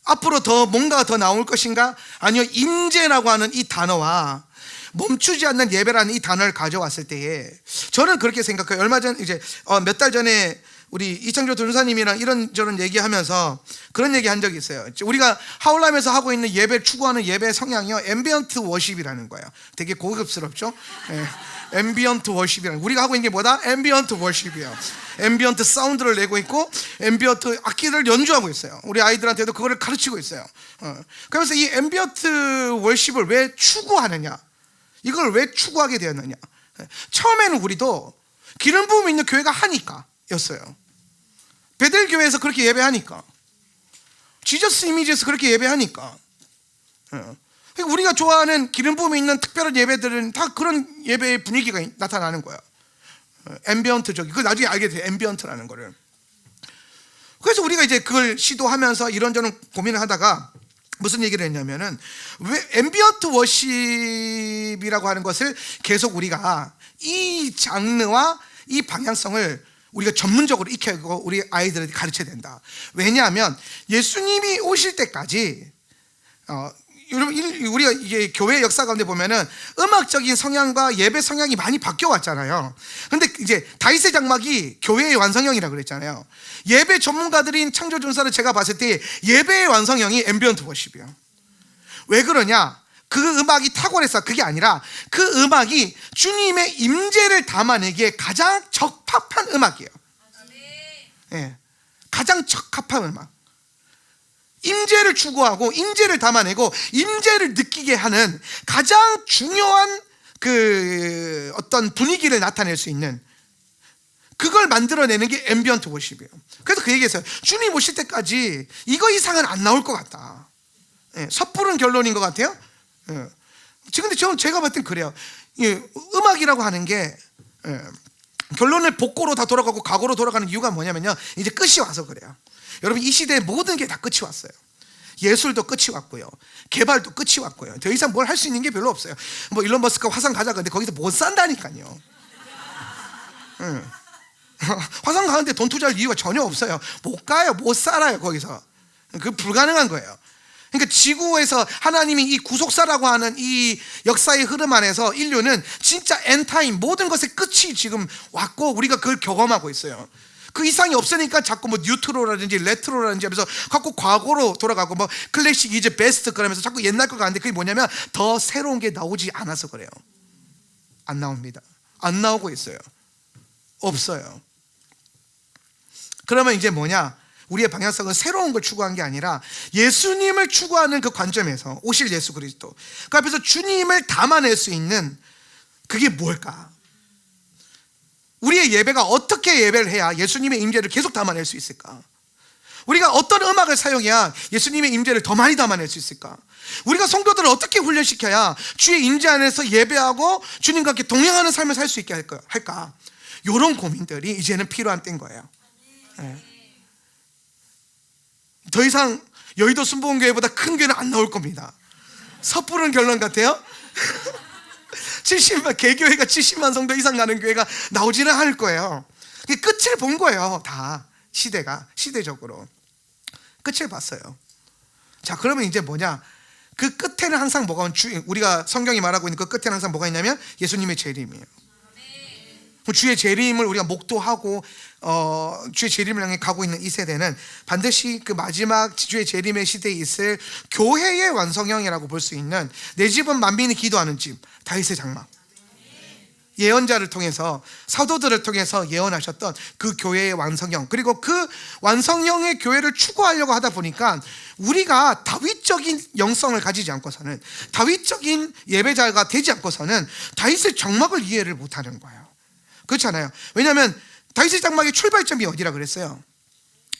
앞으로 더 뭔가 더 나올 것인가? 아니요, 임재라고 하는 이 단어와 멈추지 않는 예배라는 이 단어를 가져왔을 때에 저는 그렇게 생각해요. 얼마 전 이제 몇 달 전에 우리 이창조 전사님이랑 이런저런 얘기하면서 그런 얘기 한 적이 있어요. 우리가 하울람에서 하고 있는 예배 추구하는 예배 성향이요, 앰비언트 워십이라는 거예요. 되게 고급스럽죠? 앰비언트 워십이라는, 우리가 하고 있는 게 뭐다? 앰비언트 워십이에요. 앰비언트 사운드를 내고 있고 앰비언트 악기를 연주하고 있어요. 우리 아이들한테도 그거를 가르치고 있어요. 그래서 이 앰비언트 워십을 왜 추구하느냐, 이걸 왜 추구하게 되었느냐, 처음에는 우리도 기름 부음이 있는 교회가 하니까 였어요. 베델교회에서 그렇게 예배하니까, 지저스 이미지에서 그렇게 예배하니까, 우리가 좋아하는 기름 부음이 있는 특별한 예배들은 다 그런 예배의 분위기가 나타나는 거야. 앰비언트적인, 그걸 나중에 알게 돼요, 앰비언트라는 거를. 그래서 우리가 이제 그걸 시도하면서 이런저런 고민을 하다가 무슨 얘기를 했냐면은, 왜 앰비언트 워십이라고 하는 것을 계속 우리가 이 장르와 이 방향성을 우리가 전문적으로 익히고 우리 아이들에게 가르쳐야 된다. 왜냐하면 예수님이 오실 때까지 여러분, 우리가 이게 교회 역사 가운데 보면은 음악적인 성향과 예배 성향이 많이 바뀌어 왔잖아요. 근데 이제 다윗의 장막이 교회의 완성형이라고 그랬잖아요. 예배 전문가들인 창조전사를 제가 봤을 때 예배의 완성형이 앰비언트 워십이에요. 왜 그러냐? 그 음악이 탁월했어, 그게 아니라 그 음악이 주님의 임재를 담아내기에 가장 적합한 음악이에요. 가장 적합한 음악. 임재를 추구하고 임재를 담아내고 임재를 느끼게 하는 가장 중요한 그 어떤 분위기를 나타낼 수 있는, 그걸 만들어내는 게 앰비언트 워십이에요. 그래서 그 얘기했어요. 주님 오실 때까지 이거 이상은 안 나올 것 같다. 섣부른 결론인 것 같아요. 근데 제가 봤을 땐 그래요. 음악이라고 하는 게 결론을 복고로 다 돌아가고 과거로 돌아가는 이유가 뭐냐면요, 이제 끝이 와서 그래요. 여러분, 이 시대에 모든 게 다 끝이 왔어요. 예술도 끝이 왔고요, 개발도 끝이 왔고요. 더 이상 뭘 할 수 있는 게 별로 없어요. 뭐 일론 머스크가 화성 가자 그런데 거기서 못 산다니까요. 화성 가는데 돈 투자할 이유가 전혀 없어요. 못 가요, 못 살아요 거기서. 그 불가능한 거예요. 그러니까 지구에서 하나님이 이 구속사라고 하는 이 역사의 흐름 안에서 인류는 진짜 엔타임, 모든 것의 끝이 지금 왔고 우리가 그걸 경험하고 있어요. 그 이상이 없으니까 자꾸 뭐 뉴트로라든지 레트로라든지 하면서 자꾸 과거로 돌아가고, 뭐 클래식 이제 베스트 그러면서 자꾸 옛날 거 가는데, 그게 뭐냐면 더 새로운 게 나오지 않아서 그래요. 안 나옵니다. 안 나오고 있어요. 없어요. 그러면 이제 뭐냐, 우리의 방향성은 새로운 걸 추구한 게 아니라 예수님을 추구하는 그 관점에서 오실 예수 그리스도, 그 앞에서 주님을 담아낼 수 있는 그게 뭘까? 우리의 예배가 어떻게 예배를 해야 예수님의 임재를 계속 담아낼 수 있을까? 우리가 어떤 음악을 사용해야 예수님의 임재를 더 많이 담아낼 수 있을까? 우리가 성도들을 어떻게 훈련시켜야 주의 임재 안에서 예배하고 주님과 함께 동행하는 삶을 살 수 있게 할까? 이런 고민들이 이제는 필요한 때인 거예요. 더 이상 여의도 순복음교회보다 큰 교회는 안 나올 겁니다. 섣부른 결론 같아요. 70만, 개교회가 70만 성도 이상 가는 교회가 나오지는 않을 거예요. 끝을 본 거예요. 다 시대적으로 끝을 봤어요. 자, 그러면 이제 뭐냐, 그 끝에는 항상 뭐가, 우리가 성경이 말하고 있는 그 끝에는 항상 뭐가 있냐면 예수님의 재림이에요. 주의 재림을 우리가 목도하고 주의 재림을 향해 가고 있는 이 세대는 반드시 그 마지막 주의 재림의 시대에 있을 교회의 완성형이라고 볼 수 있는, 내 집은 만민이 기도하는 집, 다윗의 장막, 예언자를 통해서, 사도들을 통해서 예언하셨던 그 교회의 완성형, 그리고 그 완성형의 교회를 추구하려고 하다 보니까 우리가 다윗적인 영성을 가지지 않고서는, 다윗적인 예배자가 되지 않고서는 다윗의 장막을 이해를 못하는 거예요. 그렇잖아요. 왜냐하면 다윗의 장막의 출발점이 어디라 그랬어요?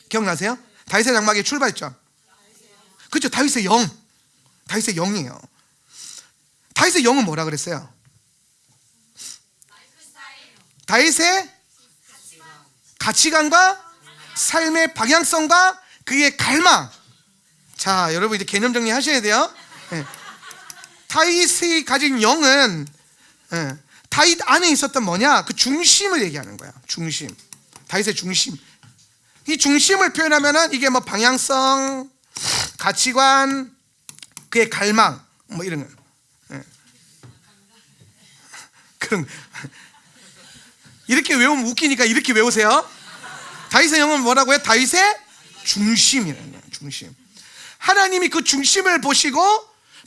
기억나세요? 다윗의 장막의 출발점, 그렇죠? 다윗의 영, 다윗의 영이에요. 다윗의 영은 뭐라 그랬어요? 다윗의 가치관과 삶의 방향성과 그의 갈망. 자, 여러분 이제 개념 정리하셔야 돼요. 다윗이 가진 영은 다윗 안에 있었던 뭐냐? 그 중심을 얘기하는 거야. 중심, 다윗의 중심. 이 중심을 표현하면은 이게 뭐 방향성, 가치관, 그의 갈망, 뭐 이런 거. 그럼 이렇게 외우면 웃기니까 이렇게 외우세요. 다윗의 영은 뭐라고요? 다윗의 중심이라는 거예요. 중심. 하나님이 그 중심을 보시고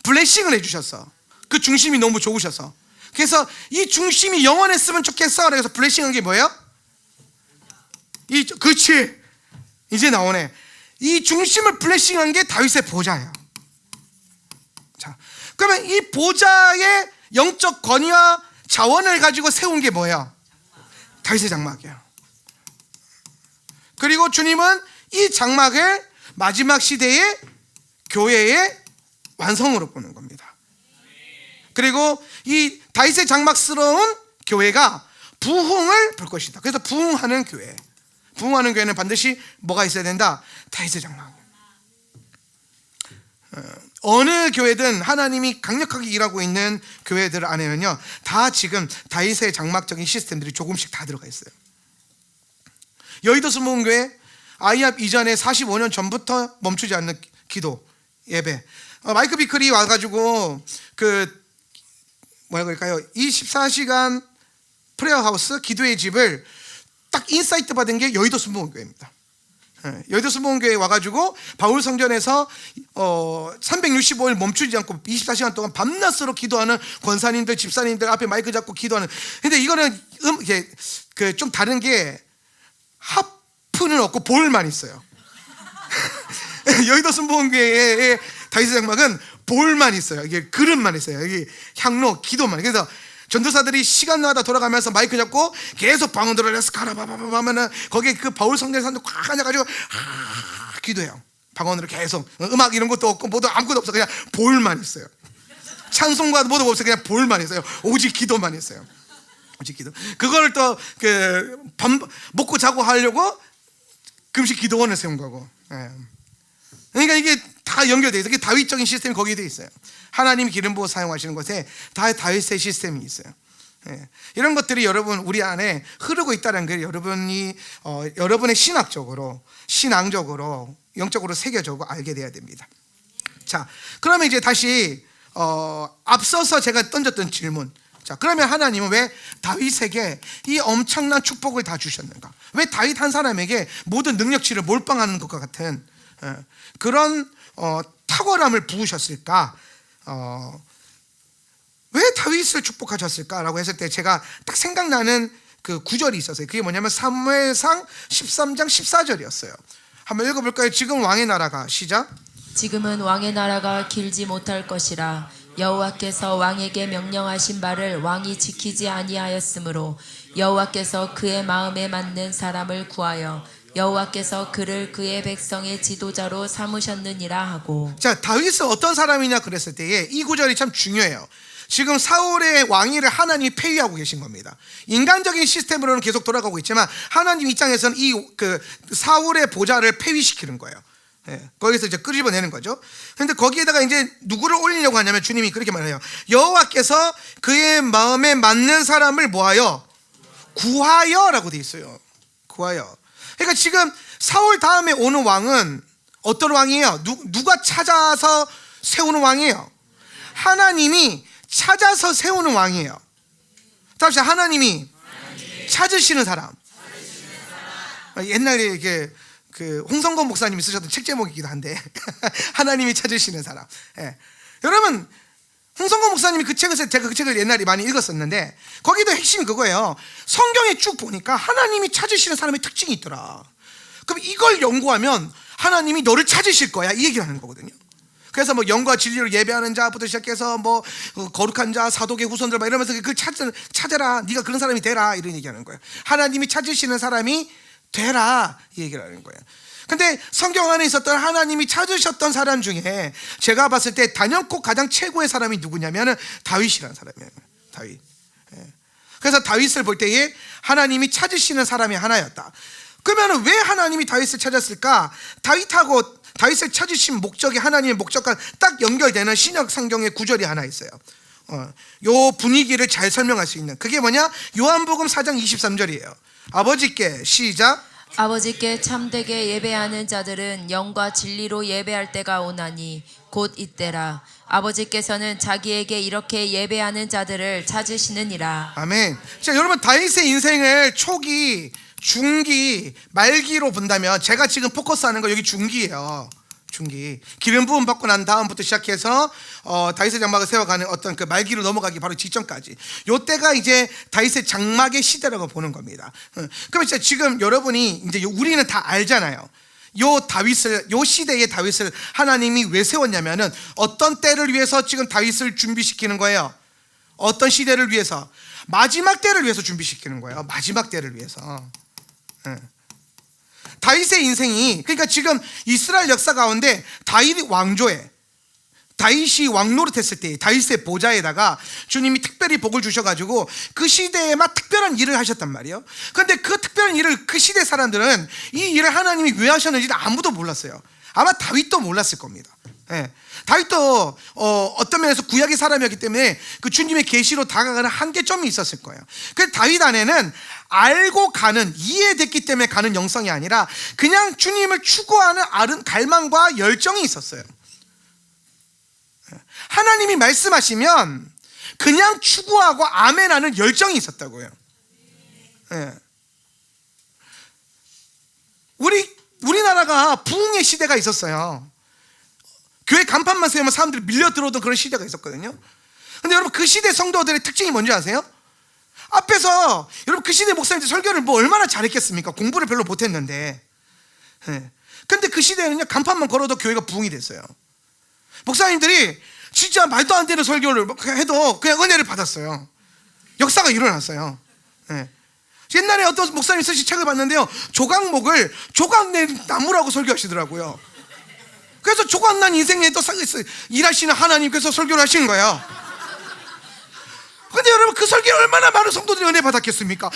블레싱을 해주셨어. 그 중심이 너무 좋으셔서. 그래서 이 중심이 영원했으면 좋겠어. 그래서 블레싱한 게 뭐예요? 그렇지. 이제 나오네. 이 중심을 블레싱한 게 다윗의 보좌예요. 자, 그러면 이 보좌의 영적 권위와 자원을 가지고 세운 게 뭐예요? 다윗의 장막이에요. 그리고 주님은 이 장막을 마지막 시대의 교회의 완성으로 보는 겁니다. 그리고 이 다윗의 장막스러운 교회가 부흥을 볼 것이다. 그래서 부흥하는 교회, 부흥하는 교회는 반드시 뭐가 있어야 된다? 다윗의 장막. 어느 교회든 하나님이 강력하게 일하고 있는 교회들 안에는요, 다 지금 다윗의 장막적인 시스템들이 조금씩 다 들어가 있어요. 여의도 순복음교회 아이합 이전에 45년 전부터 멈추지 않는 기도 예배, 마이크 비클이 와가지고 그 뭐라 그럴까요? 24시간 프레어하우스, 기도의 집을 딱 인사이트 받은 게 여의도 순복음교회입니다. 여의도 순복음교회에 와가지고 바울 성전에서 365일 멈추지 않고 24시간 동안 밤낮으로 기도하는 권사님들, 집사님들 앞에 마이크 잡고 기도하는. 근데 이거는 좀 다른 게 하프는 없고 볼만 있어요. 여의도 순복음교회의 다윗의 장막은 볼만 있어요. 이게 그릇만 있어요. 여기 향로, 기도만. 그래서 전도사들이 시간마다 돌아가면서 마이크 잡고 계속 방언들을 해서 가라바바바 하면은 거기에 그 바울 성전 사람들 꽉 앉아가지고 기도해요. 방언으로 계속. 음악 이런 것도 없고 뭐도 아무것도 없어. 그냥 볼만 있어요. 찬송가도 뭐도 없어요. 그냥 볼만 있어요. 오직 기도만 있어요. 오직 기도. 그걸 또 밥 먹고 자고 하려고 금식 기도원을 세운 거고. 그러니까 이게 다 연결되어 있어요. 다윗적인 시스템이 거기에 되어 있어요. 하나님이 기름 부어 사용하시는 것에 다 다윗의 시스템이 있어요. 이런 것들이 여러분 우리 안에 흐르고 있다는 걸 여러분이 여러분의 신앙적으로 영적으로 새겨져고 알게 돼야 됩니다. 자, 그러면 이제 다시 앞서서 제가 던졌던 질문. 자, 그러면 하나님은 왜 다윗에게 이 엄청난 축복을 다 주셨는가? 왜 다윗 한 사람에게 모든 능력치를 몰빵하는 것과 같은 그런 탁월함을 부으셨을까? 왜 다윗을 축복하셨을까라고 했을 때 제가 딱 생각나는 그 구절이 있었어요. 그게 뭐냐면 사무엘상 13장 14절이었어요. 한번 읽어볼까요? 지금 왕의 나라가, 시작. 지금은 왕의 나라가 길지 못할 것이라. 여호와께서 왕에게 명령하신 바를 왕이 지키지 아니하였으므로 여호와께서 그의 마음에 맞는 사람을 구하여 여호와께서 그를 그의 백성의 지도자로 삼으셨느니라 하고. 자, 다윗은 어떤 사람이냐 그랬을 때에 이 구절이 참 중요해요. 지금 사울의 왕위를 하나님이 폐위하고 계신 겁니다. 인간적인 시스템으로는 계속 돌아가고 있지만 하나님 입장에서는 이 사울의 보좌를 폐위시키는 거예요. 거기서 이제 끄집어내는 거죠. 그런데 거기에다가 이제 누구를 올리려고 하냐면 주님이 그렇게 말해요. 여호와께서 그의 마음에 맞는 사람을 뭐하여? 구하여라고 돼 있어요. 구하여. 그러니까 지금 사울 다음에 오는 왕은 어떤 왕이에요? 누가 찾아서 세우는 왕이에요? 하나님이 찾아서 세우는 왕이에요. 다시 하나님이 찾으시는 사람. 옛날에 이게 홍성건 목사님이 쓰셨던 책 제목이기도 한데 하나님이 찾으시는 사람. 여러분 홍성거 목사님이 그 책에서 제가 그 책을 옛날에 많이 읽었었는데 거기도 핵심이 그거예요. 성경에 쭉 보니까 하나님이 찾으시는 사람의 특징이 있더라. 그럼 이걸 연구하면 하나님이 너를 찾으실 거야, 이 얘기를 하는 거거든요. 그래서 뭐 영과 진리로 예배하는 자부터 시작해서 뭐 거룩한 자, 사도계 후손들 막 이러면서 그걸 찾아라, 네가 그런 사람이 되라, 이런 얘기하는 거예요. 하나님이 찾으시는 사람이 되라, 이 얘기를 하는 거예요. 근데 성경 안에 있었던 하나님이 찾으셨던 사람 중에 제가 봤을 때 단연코 가장 최고의 사람이 누구냐면은 다윗이라는 사람이에요. 다윗. 그래서 다윗을 볼 때에 하나님이 찾으시는 사람이 하나였다. 그러면 왜 하나님이 다윗을 찾았을까? 다윗하고 다윗을 찾으신 목적이 하나님의 목적과 딱 연결되는 신약 성경의 구절이 하나 있어요. 요 분위기를 잘 설명할 수 있는 그게 뭐냐? 요한복음 4장 23절이에요. 아버지께 시작. 아버지께 참되게 예배하는 자들은 영과 진리로 예배할 때가 오나니 곧 이때라. 아버지께서는 자기에게 이렇게 예배하는 자들을 찾으시느니라. 아멘. 자, 여러분 다윗의 인생을 초기, 중기, 말기로 본다면 제가 지금 포커스하는 거 여기 중기예요. 중기. 기름 부음 받고 난 다음부터 시작해서 다윗의 장막을 세워가는 어떤 그 말기로 넘어가기 바로 직전까지. 요때가 이제 다윗의 장막의 시대라고 보는 겁니다. 그럼 이제 지금 여러분이 이제 우리는 다 알잖아요. 요 시대의 다윗을 하나님이 왜 세웠냐면은 어떤 때를 위해서 지금 다윗을 준비시키는 거예요. 어떤 시대를 위해서? 마지막 때를 위해서 준비시키는 거예요. 마지막 때를 위해서. 다윗의 인생이, 그러니까 지금 이스라엘 역사 가운데 다윗이 왕조에, 다윗이 왕노릇했을 때 다윗의 보좌에다가 주님이 특별히 복을 주셔가지고 그 시대에만 특별한 일을 하셨단 말이에요. 그런데 그 특별한 일을 그 시대 사람들은 이 일을 하나님이 왜 하셨는지 아무도 몰랐어요. 아마 다윗도 몰랐을 겁니다. 다윗도 어떤 면에서 구약의 사람이었기 때문에 그 주님의 계시로 다가가는 한계점이 있었을 거예요. 그래서 다윗 안에는 알고 가는, 이해됐기 때문에 가는 영성이 아니라 그냥 주님을 추구하는 갈망과 열정이 있었어요. 하나님이 말씀하시면 그냥 추구하고 아멘하는 열정이 있었다고요. 우리나라가 부흥의 시대가 있었어요. 교회 간판만 세우면 사람들이 밀려 들어오던 그런 시대가 있었거든요. 근데 여러분 그 시대 성도들의 특징이 뭔지 아세요? 앞에서 여러분 그 시대 목사님들 설교를 뭐 얼마나 잘했겠습니까? 공부를 별로 못했는데. 근데 그 시대에는요 간판만 걸어도 교회가 부흥이 됐어요. 목사님들이 진짜 말도 안 되는 설교를 해도 그냥 은혜를 받았어요. 역사가 일어났어요. 옛날에 어떤 목사님 쓰신 책을 봤는데요, 조각목을 조각나무라고 설교하시더라고요. 그래서 조각난 인생에 또 일하시는 하나님께서 설교를 하시는 거예요. 근데 여러분 그 설교에 얼마나 많은 성도들이 은혜 받았겠습니까?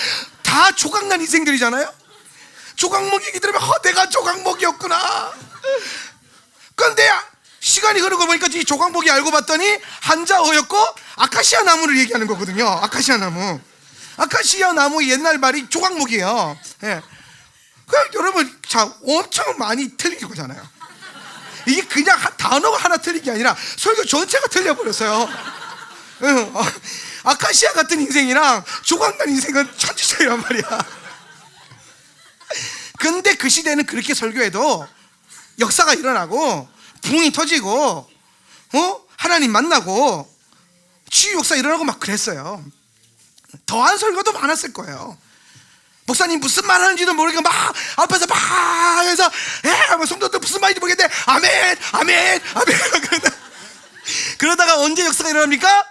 다 조각난 인생들이잖아요. 조각목 얘기 들으면 내가 조각목이었구나. 그런데 시간이 흐르고 보니까 이 조각목이 알고 봤더니 한자어였고 아카시아 나무를 얘기하는 거거든요. 아카시아 나무. 아카시아 나무 옛날 말이 조각목이에요. 그럼 여러분 자 엄청 많이 틀린 거잖아요. 이게 그냥 단어가 하나 틀린 게 아니라 설교 전체가 틀려버렸어요. 아카시아 같은 인생이랑 조각난 인생은 천지차이란 말이야. 근데 그 시대는 그렇게 설교해도 역사가 일어나고 부흥이 터지고 하나님 만나고 치유 역사 일어나고 막 그랬어요. 더한 설교도 많았을 거예요. 목사님 무슨 말 하는지도 모르겠고 막 앞에서 막 해서 성도들 무슨 말인지 모르겠는데 아멘 아멘 아멘 그러다가 언제 역사가 일어납니까?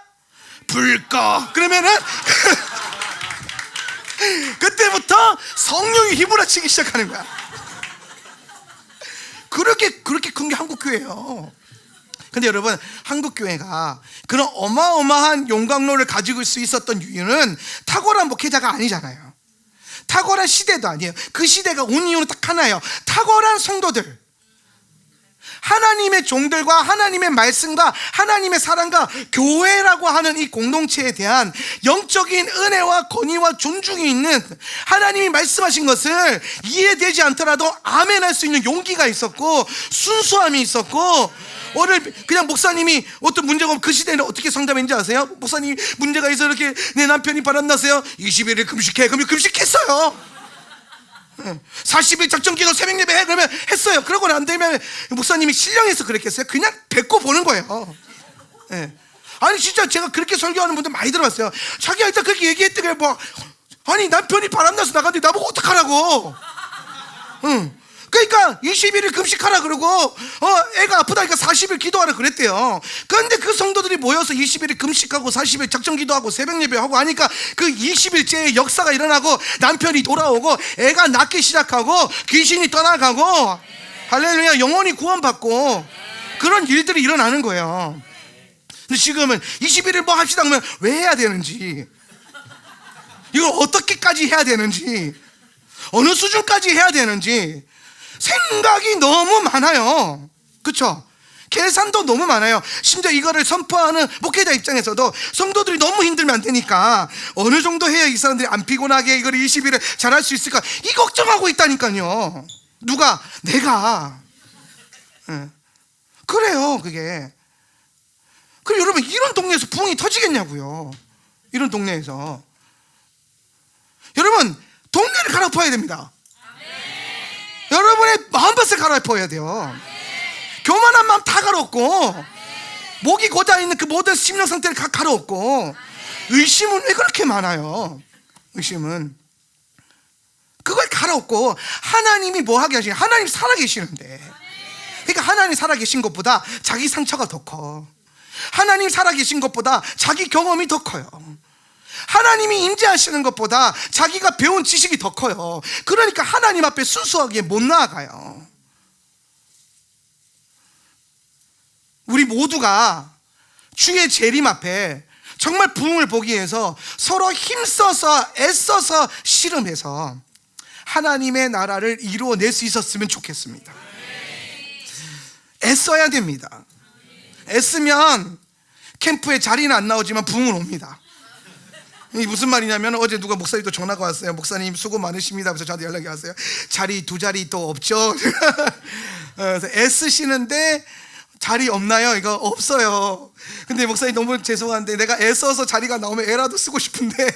불 꺼 그러면은 그때부터 성령이 휘몰아치기 시작하는 거야. 그렇게 큰 게 한국교회예요. 근데 여러분 한국교회가 그런 어마어마한 용광로를 가지고 수 있었던 이유는 탁월한 목회자가 아니잖아요. 탁월한 시대도 아니에요. 그 시대가 온 이유는 딱 하나예요. 탁월한 성도들, 하나님의 종들과 하나님의 말씀과 하나님의 사랑과 교회라고 하는 이 공동체에 대한 영적인 은혜와 권위와 존중이 있는, 하나님이 말씀하신 것을 이해되지 않더라도 아멘할 수 있는 용기가 있었고 순수함이 있었고, 오늘 그냥 목사님이 어떤 문제가 오면 그 시대에는 어떻게 상담했는지 아세요? 목사님 문제가 있어 이렇게 내 남편이 바람났어요. 20일을 금식해. 그러면 금식했어요. 40일 작정기도 새벽 예배 해. 그러면 했어요. 그러고는 안 되면 목사님이 신령해서 그랬겠어요? 그냥 뱉고 보는 거예요. 아니 진짜 제가 그렇게 설교하는 분들 많이 들어봤어요. 자기야 일단 그렇게 얘기했대. 그래 뭐 아니 남편이 바람나서 나갔는데 나보고 어떡하라고. 응. 그러니까 21일 금식하라 그러고 애가 아프다니까 40일 기도하라 그랬대요. 그런데 그 성도들이 모여서 21일 금식하고 40일 작정 기도하고 새벽 예배하고 하니까 그 20일째의 역사가 일어나고 남편이 돌아오고 애가 낫기 시작하고 귀신이 떠나가고 할렐루야 영혼이 구원받고 그런 일들이 일어나는 거예요. 근데 지금은 21일 뭐 합시다 그러면 왜 해야 되는지, 이걸 어떻게까지 해야 되는지, 어느 수준까지 해야 되는지 생각이 너무 많아요. 그렇죠? 계산도 너무 많아요. 심지어 이거를 선포하는 목회자 입장에서도 성도들이 너무 힘들면 안 되니까 어느 정도 해야 이 사람들이 안 피곤하게 이걸 20일을 잘할 수 있을까 이 걱정하고 있다니까요. 누가? 내가. 그래요 그게. 그리고 여러분 이런 동네에서 부흥이 터지겠냐고요. 이런 동네에서. 여러분 동네를 갈아엎어야 됩니다. 여러분의 마음밭을 갈아엎어야 돼요. 교만한 마음 다 갈아엎고 목이 고다있는 그 모든 심령 상태를 다 갈아엎고. 의심은 왜 그렇게 많아요? 의심은 그걸 갈아엎고 하나님이 뭐 하게 하시냐. 하나님 살아계시는데, 그러니까 하나님 살아계신 것보다 자기 상처가 더 커. 하나님 살아계신 것보다 자기 경험이 더 커요. 하나님이 임재하시는 것보다 자기가 배운 지식이 더 커요. 그러니까 하나님 앞에 순수하게 못 나아가요. 우리 모두가 주의 재림 앞에 정말 부흥을 보기 위해서 서로 힘써서 애써서 씨름해서 하나님의 나라를 이루어낼 수 있었으면 좋겠습니다. 애써야 됩니다. 애쓰면 캠프에 자리는 안 나오지만 부흥은 옵니다. 이 무슨 말이냐면 어제 누가 목사님도 전화가 왔어요. 목사님 수고 많으십니다. 그래서 저한테 연락이 왔어요. 자리 두 자리 또 없죠. 그래서 애쓰시는데 자리 없나요? 이거 없어요. 근데 목사님 너무 죄송한데 내가 애써서 자리가 나오면 애라도 쓰고 싶은데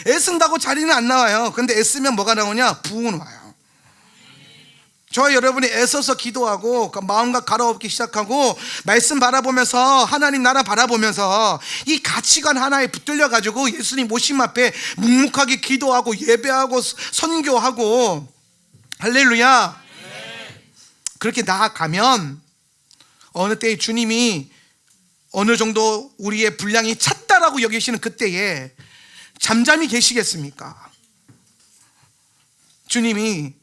애쓴다고 자리는 안 나와요. 근데 애쓰면 뭐가 나오냐? 부흥은 와요. 저와 여러분이 애써서 기도하고 마음과 갈아엎기 시작하고 말씀 바라보면서 하나님 나라 바라보면서 이 가치관 하나에 붙들려 가지고 예수님 오심 앞에 묵묵하게 기도하고 예배하고 선교하고 할렐루야 그렇게 나아가면 어느 때에 주님이 어느 정도 우리의 분량이 찼다라고 여기시는 그때에 잠잠히 계시겠습니까? 주님이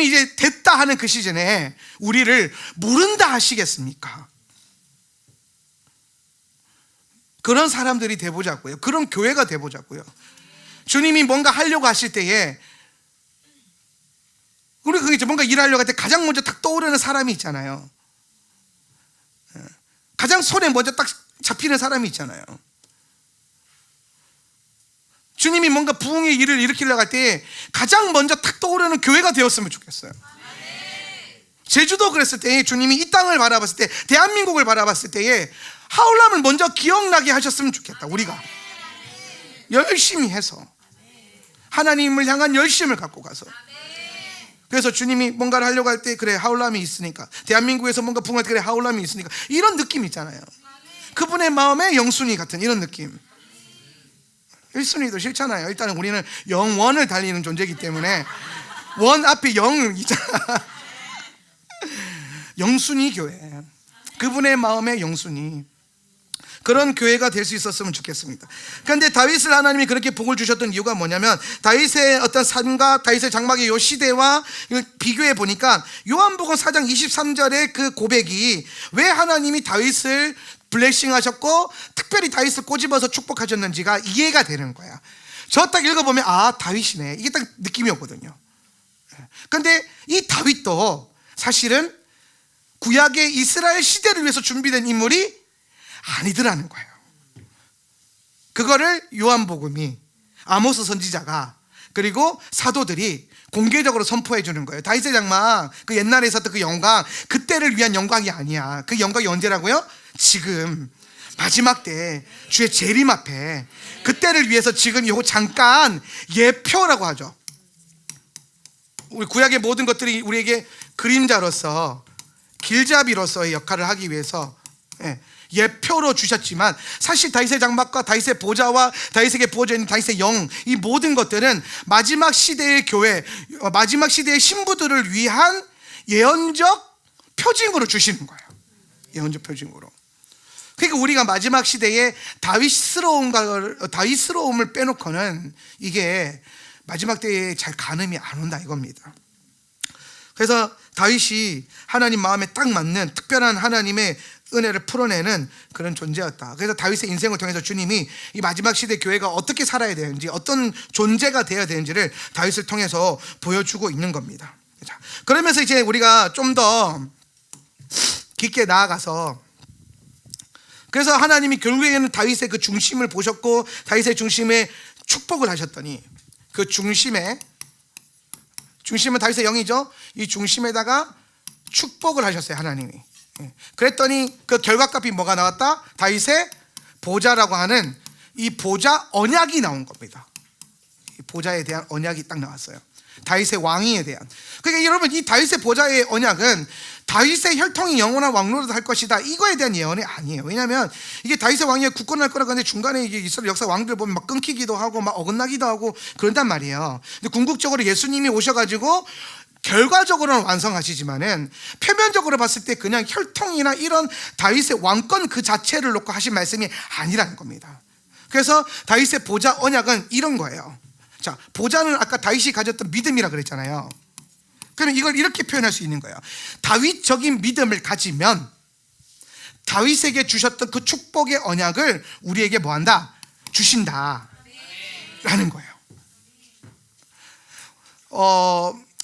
이제 됐다 하는 그 시즌에 우리를 모른다 하시겠습니까? 그런 사람들이 돼보자고요. 그런 교회가 돼보자고요. 주님이 뭔가 하려고 하실 때에 우리 그게 이제 뭔가 일하려고 할 때 가장 먼저 딱 떠오르는 사람이 있잖아요. 가장 손에 먼저 딱 잡히는 사람이 있잖아요. 주님이 뭔가 부흥의 일을 일으키려고 할 때 가장 먼저 탁 떠오르는 교회가 되었으면 좋겠어요. 제주도 그랬을 때 주님이 이 땅을 바라봤을 때 대한민국을 바라봤을 때에 하울람을 먼저 기억나게 하셨으면 좋겠다. 우리가 열심히 해서 하나님을 향한 열심을 갖고 가서. 그래서 주님이 뭔가를 하려고 할 때 그래 하울람이 있으니까, 대한민국에서 뭔가 부흥할 때 그래 하울람이 있으니까, 이런 느낌 있잖아요. 그분의 마음에 영순이 같은 이런 느낌. 1순위도 싫잖아요. 일단은 우리는 영원을 달리는 존재이기 때문에 원 앞에 영 있잖아. 영순이 교회, 그분의 마음의 영순이, 그런 교회가 될 수 있었으면 좋겠습니다. 그런데 다윗을 하나님이 그렇게 복을 주셨던 이유가 뭐냐면 다윗의 어떤 삶과 다윗의 장막의 요 시대와 비교해 보니까 요한복음 4장 23절의 그 고백이 왜 하나님이 다윗을 블레싱 하셨고 특별히 다윗을 꼬집어서 축복하셨는지가 이해가 되는 거야. 저 딱 읽어보면 아 다윗이네, 이게 딱 느낌이 오거든요. 그런데 이 다윗도 사실은 구약의 이스라엘 시대를 위해서 준비된 인물이 아니더라는 거예요. 그거를 요한복음이, 아모스 선지자가, 그리고 사도들이 공개적으로 선포해 주는 거예요. 다윗의 장막, 그 옛날에 있었던 그 영광, 그때를 위한 영광이 아니야. 그 영광이 언제라고요? 지금 마지막 때 주의 재림 앞에, 그때를 위해서 지금 요거 잠깐 예표라고 하죠. 우리 구약의 모든 것들이 우리에게 그림자로서, 길잡이로서의 역할을 하기 위해서 예표로 주셨지만 사실 다윗의 장막과 다윗의 보좌와 다윗에게 부어져 있는 다윗의 영, 이 모든 것들은 마지막 시대의 교회, 마지막 시대의 신부들을 위한 예언적 표징으로 주시는 거예요. 예언적 표징으로. 그러니까 우리가 마지막 시대에 다윗스러움을 빼놓고는 이게 마지막 때에 잘 가늠이 안 온다 이겁니다. 그래서 다윗이 하나님 마음에 딱 맞는 특별한 하나님의 은혜를 풀어내는 그런 존재였다. 그래서 다윗의 인생을 통해서 주님이 이 마지막 시대 교회가 어떻게 살아야 되는지, 어떤 존재가 되어야 되는지를 다윗을 통해서 보여주고 있는 겁니다. 자, 그러면서 이제 우리가 좀 더 깊게 나아가서, 그래서 하나님이 결국에는 다윗의 그 중심을 보셨고 다윗의 중심에 축복을 하셨더니, 그 중심은 다윗의 영이죠. 이 중심에다가 축복을 하셨어요, 하나님이. 그랬더니 그 결과값이 뭐가 나왔다? 다윗의 보좌라고 하는 이 보좌 언약이 나온 겁니다. 이 보좌에 대한 언약이 딱 나왔어요. 다윗의 왕위에 대한. 그러니까 여러분, 이 다윗의 보좌의 언약은 다윗의 혈통이 영원한 왕노릇을 할 것이다, 이거에 대한 예언이 아니에요. 왜냐하면 이게 다윗의 왕위에 굳건할 거라고 하는데 중간에 이게 이스라엘 역사 왕들 보면 막 끊기기도 하고 막 어긋나기도 하고 그런단 말이에요. 근데 궁극적으로 예수님이 오셔가지고 결과적으로는 완성하시지만은 표면적으로 봤을 때 그냥 혈통이나 이런 다윗의 왕권 그 자체를 놓고 하신 말씀이 아니라는 겁니다. 그래서 다윗의 보좌 언약은 이런 거예요. 자, 보좌는 아까 다윗이 가졌던 믿음이라 그랬잖아요. 그러면 이걸 이렇게 표현할 수 있는 거예요. 다윗적인 믿음을 가지면 다윗에게 주셨던 그 축복의 언약을 우리에게 뭐한다? 주신다 라는 거예요.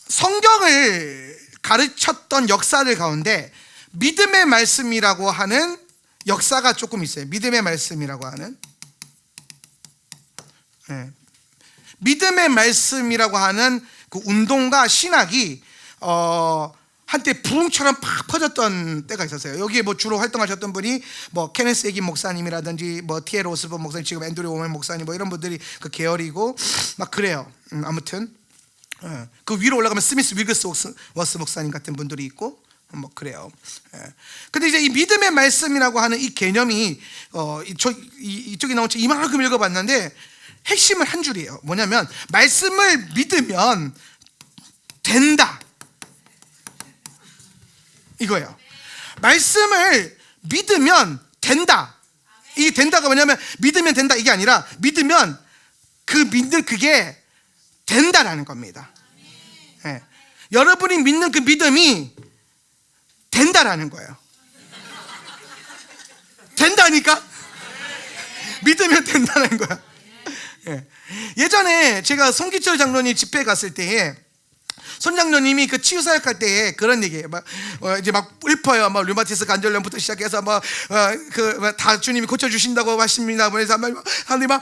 성경을 가르쳤던 역사들 가운데 믿음의 말씀이라고 하는 역사가 조금 있어요. 믿음의 말씀이라고 하는, 믿음의 말씀이라고 하는 그 운동과 신학이 한때 부흥처럼 팍 퍼졌던 때가 있었어요. 여기에 뭐 주로 활동하셨던 분이 뭐 케네스 에긴 목사님이라든지 뭐 T.L. 오스본 목사님, 지금 앤드류 오멘 목사님, 뭐 이런 분들이 그 계열이고 막 그래요. 아무튼 그 위로 올라가면 스미스 위그스워스 목사님 같은 분들이 있고 뭐 그래요. 근데 이제 이 믿음의 말씀이라고 하는 이 개념이 이쪽에 나온 책 이만큼 읽어봤는데 핵심은 한 줄이에요. 뭐냐면 말씀을 믿으면 된다, 이거예요. 말씀을 믿으면 된다. 이 된다가 뭐냐면 믿으면 된다 이게 아니라 믿으면 믿는 그게 된다라는 겁니다. 여러분이 믿는 그 믿음이 된다라는 거예요. 된다니까? 믿으면 된다는 거야. 예전에 제가 송기철 장로님 집회 갔을 때에 손 장로님이 그 치유 사역할 때에 그런 얘기예요. 이제 막 읊어요. 뭐 류마티스 관절염부터 시작해서 다 주님이 고쳐 주신다고 하십니다. 그래서 사람들이 막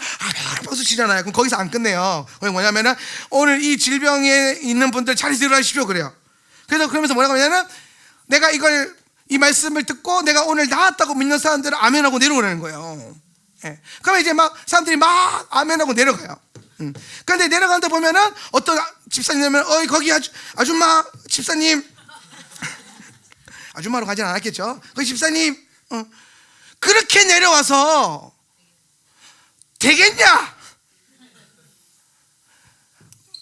박수 치잖아요. 그럼 거기서 안 끝내요. 뭐냐면은 오늘 이 질병에 있는 분들 잘 일어나십시오 그래요. 그래서 그러면서 뭐라고 하냐면 내가 이 말씀을 듣고 내가 오늘 나았다고 믿는 사람들은 아멘하고 내려오라는 거예요. 그러면 이제 막 사람들이 막 아멘하고 내려가요. 그런데 내려가는데 보면은 어떤 집사님이면 거기 아줌마 집사님 아줌마로 가진 않았겠죠. 그 집사님 그렇게 내려와서 되겠냐?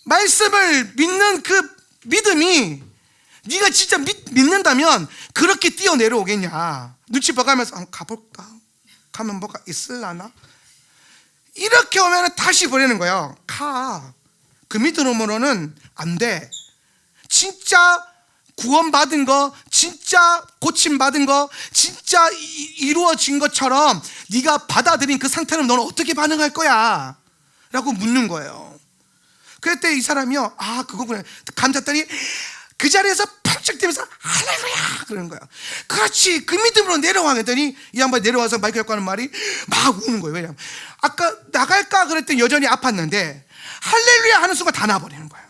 말씀을 믿는 그 믿음이 네가 진짜 믿는다면 그렇게 뛰어 내려오겠냐? 눈치 봐가면서 가볼까? 가면 뭐가 있을라나? 이렇게 오면 다시 보내는 거예요. 그 믿음으로는 안 돼. 진짜 구원받은 거, 진짜 고침받은 거, 진짜 이루어진 것처럼 네가 받아들인 그 상태는 너는 어떻게 반응할 거야? 라고 묻는 거예요. 그때 이 사람이요, 그거구나. 감잡더니 그 자리에서 펄쩍 뛰면서 할렐루야 그러는 거야. 그렇지, 그 믿음으로 내려와 했더니 이 양반이 내려와서 마이크 잡고 하는 말이 막 우는 거예요. 왜냐면 아까 나갈까 그랬더니 여전히 아팠는데 할렐루야 하는 순간 다 나와버리는 거예요.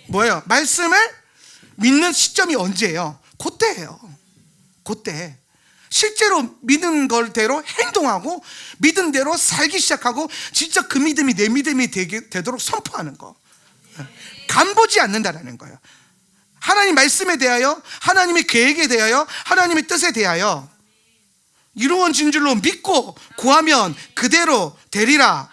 뭐예요? 말씀을 믿는 시점이 언제예요? 그때예요. 그때 실제로 믿은 걸대로 행동하고 믿은 대로 살기 시작하고 진짜 그 믿음이 내 믿음이 되도록 선포하는 거. 간보지 않는다라는 거예요. 하나님 말씀에 대하여, 하나님의 계획에 대하여, 하나님의 뜻에 대하여 이루어진 줄로 믿고 구하면 그대로 되리라.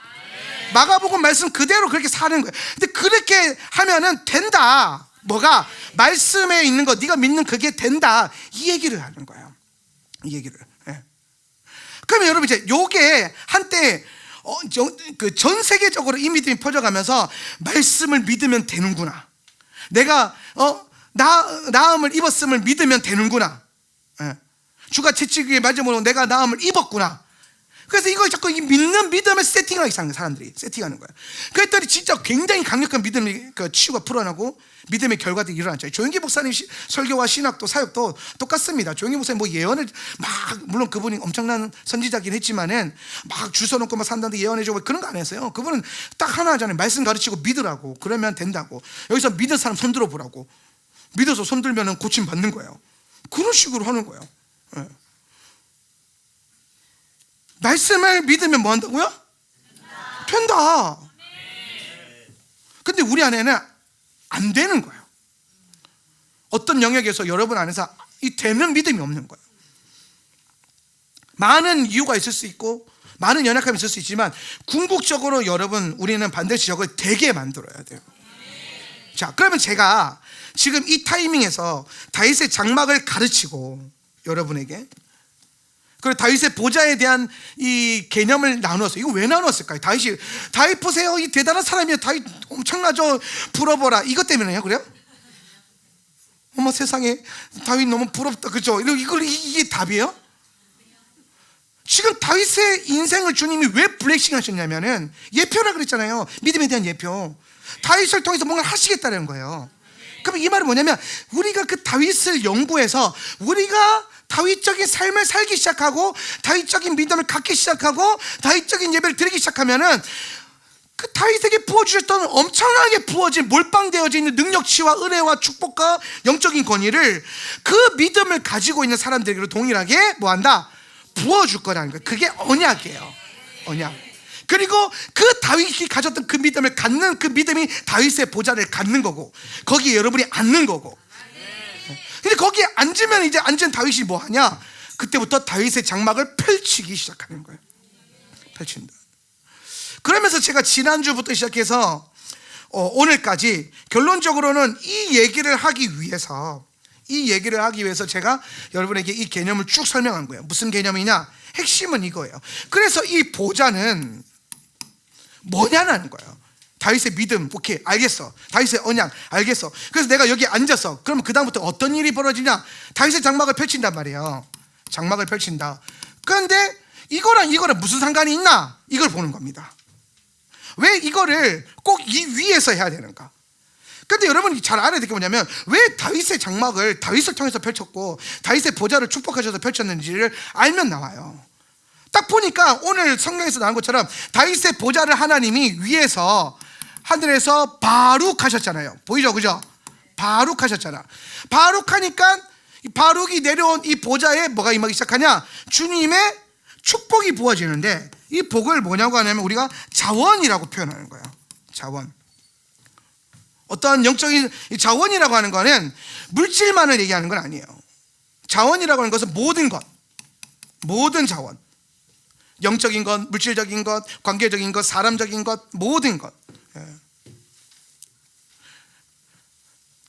마가복음 말씀 그대로 그렇게 사는 거예요. 근데 그렇게 하면은 된다. 뭐가? 말씀에 있는 거 네가 믿는 그게 된다. 이 얘기를 하는 거예요. 이 얘기를. 예. 그러면 여러분 이제 요게 한때 전 세계적으로 이 믿음이 퍼져가면서 말씀을 믿으면 되는구나. 내가 나음을 입었음을 믿으면 되는구나. 예. 주가 채찍에 맞음으로 내가 나음을 입었구나. 그래서 이걸 자꾸 믿는 믿음을 세팅하기 시작하는 거예요. 사람들이 세팅하는 거예요. 그랬더니 진짜 굉장히 강력한 믿음의 치유가 풀어나고 믿음의 결과들이 일어났죠. 조영기 목사님 설교와 신학도 사역도 똑같습니다. 조영기 목사님 뭐 예언을 막, 물론 그분이 엄청난 선지자긴 했지만은 막 줄 서놓고 막 산다는데 예언해주고 그런 거 안 했어요. 그분은 딱 하나 하잖아요. 말씀 가르치고 믿으라고. 그러면 된다고. 여기서 믿은 사람 손 들어보라고. 믿어서 손 들면은 고침 받는 거예요. 그런 식으로 하는 거예요. 네. 말씀을 믿으면 뭐 한다고요? 된다. 근데 우리 안에는 안 되는 거예요. 어떤 영역에서 여러분 안에서 이 되는 믿음이 없는 거예요. 많은 이유가 있을 수 있고 많은 연약함이 있을 수 있지만 궁극적으로 여러분 우리는 반드시 저걸 되게 만들어야 돼요. 자, 그러면 제가 지금 이 타이밍에서 다윗의 장막을 가르치고 여러분에게 그리고 다윗의 보좌에 대한 이 개념을 나누었어요. 이거 왜 나누었을까요? 다윗 보세요. 이 대단한 사람이에요. 다윗 엄청나죠. 부러워라. 이것 때문에요. 그래요? 어머 세상에 다윗 너무 부럽다. 그죠? 이게 답이에요? 지금 다윗의 인생을 주님이 왜 블레싱 하셨냐면은 예표라 그랬잖아요. 믿음에 대한 예표. 다윗을 통해서 뭔가 하시겠다는 거예요. 그럼 이 말은 뭐냐면 우리가 그 다윗을 연구해서 우리가 다윗적인 삶을 살기 시작하고 다윗적인 믿음을 갖기 시작하고 다윗적인 예배를 드리기 시작하면은 그 다윗에게 부어주셨던 엄청나게 부어진 몰빵되어져 있는 능력치와 은혜와 축복과 영적인 권위를 그 믿음을 가지고 있는 사람들에게로 동일하게 뭐한다? 부어줄 거라는 거예요. 그게 언약이에요. 언약. 그리고 그 다윗이 가졌던 그 믿음을 갖는 그 믿음이 다윗의 보좌를 갖는 거고 거기에 여러분이 앉는 거고. 근데 거기에 앉으면 이제 앉은 다윗이 뭐 하냐? 그때부터 다윗의 장막을 펼치기 시작하는 거예요. 펼친다. 그러면서 제가 지난주부터 시작해서 오늘까지 결론적으로는 이 얘기를 하기 위해서 제가 여러분에게 이 개념을 쭉 설명한 거예요. 무슨 개념이냐? 핵심은 이거예요. 그래서 이 보좌는 뭐냐는 거예요. 다윗의 믿음, 오케이, 알겠어. 다윗의 언약, 알겠어. 그래서 내가 여기 앉았어. 그러면 그 다음부터 어떤 일이 벌어지냐? 다윗의 장막을 펼친단 말이에요. 장막을 펼친다. 그런데 이거랑 무슨 상관이 있나? 이걸 보는 겁니다. 왜 이거를 꼭 이 위에서 해야 되는가? 근데 여러분이 잘 알아야 될 게 뭐냐면 왜 다윗의 장막을 다윗을 통해서 펼쳤고 다윗의 보좌를 축복하셔서 펼쳤는지를 알면 나와요. 딱 보니까 오늘 성경에서 나온 것처럼 다윗의 보좌를 하나님이 위에서 하늘에서 바룩 하셨잖아요. 보이죠? 그죠? 바룩 하셨잖아. 바룩 하니까 바룩이 내려온 이 보좌에 뭐가 임하기 시작하냐? 주님의 축복이 부어지는데 이 복을 뭐냐고 하냐면 우리가 자원이라고 표현하는 거예요. 자원. 어떠한 영적인 자원이라고 하는 거는 물질만을 얘기하는 건 아니에요. 자원이라고 하는 것은 모든 것, 모든 자원, 영적인 것, 물질적인 것, 관계적인 것, 사람적인 것, 모든 것.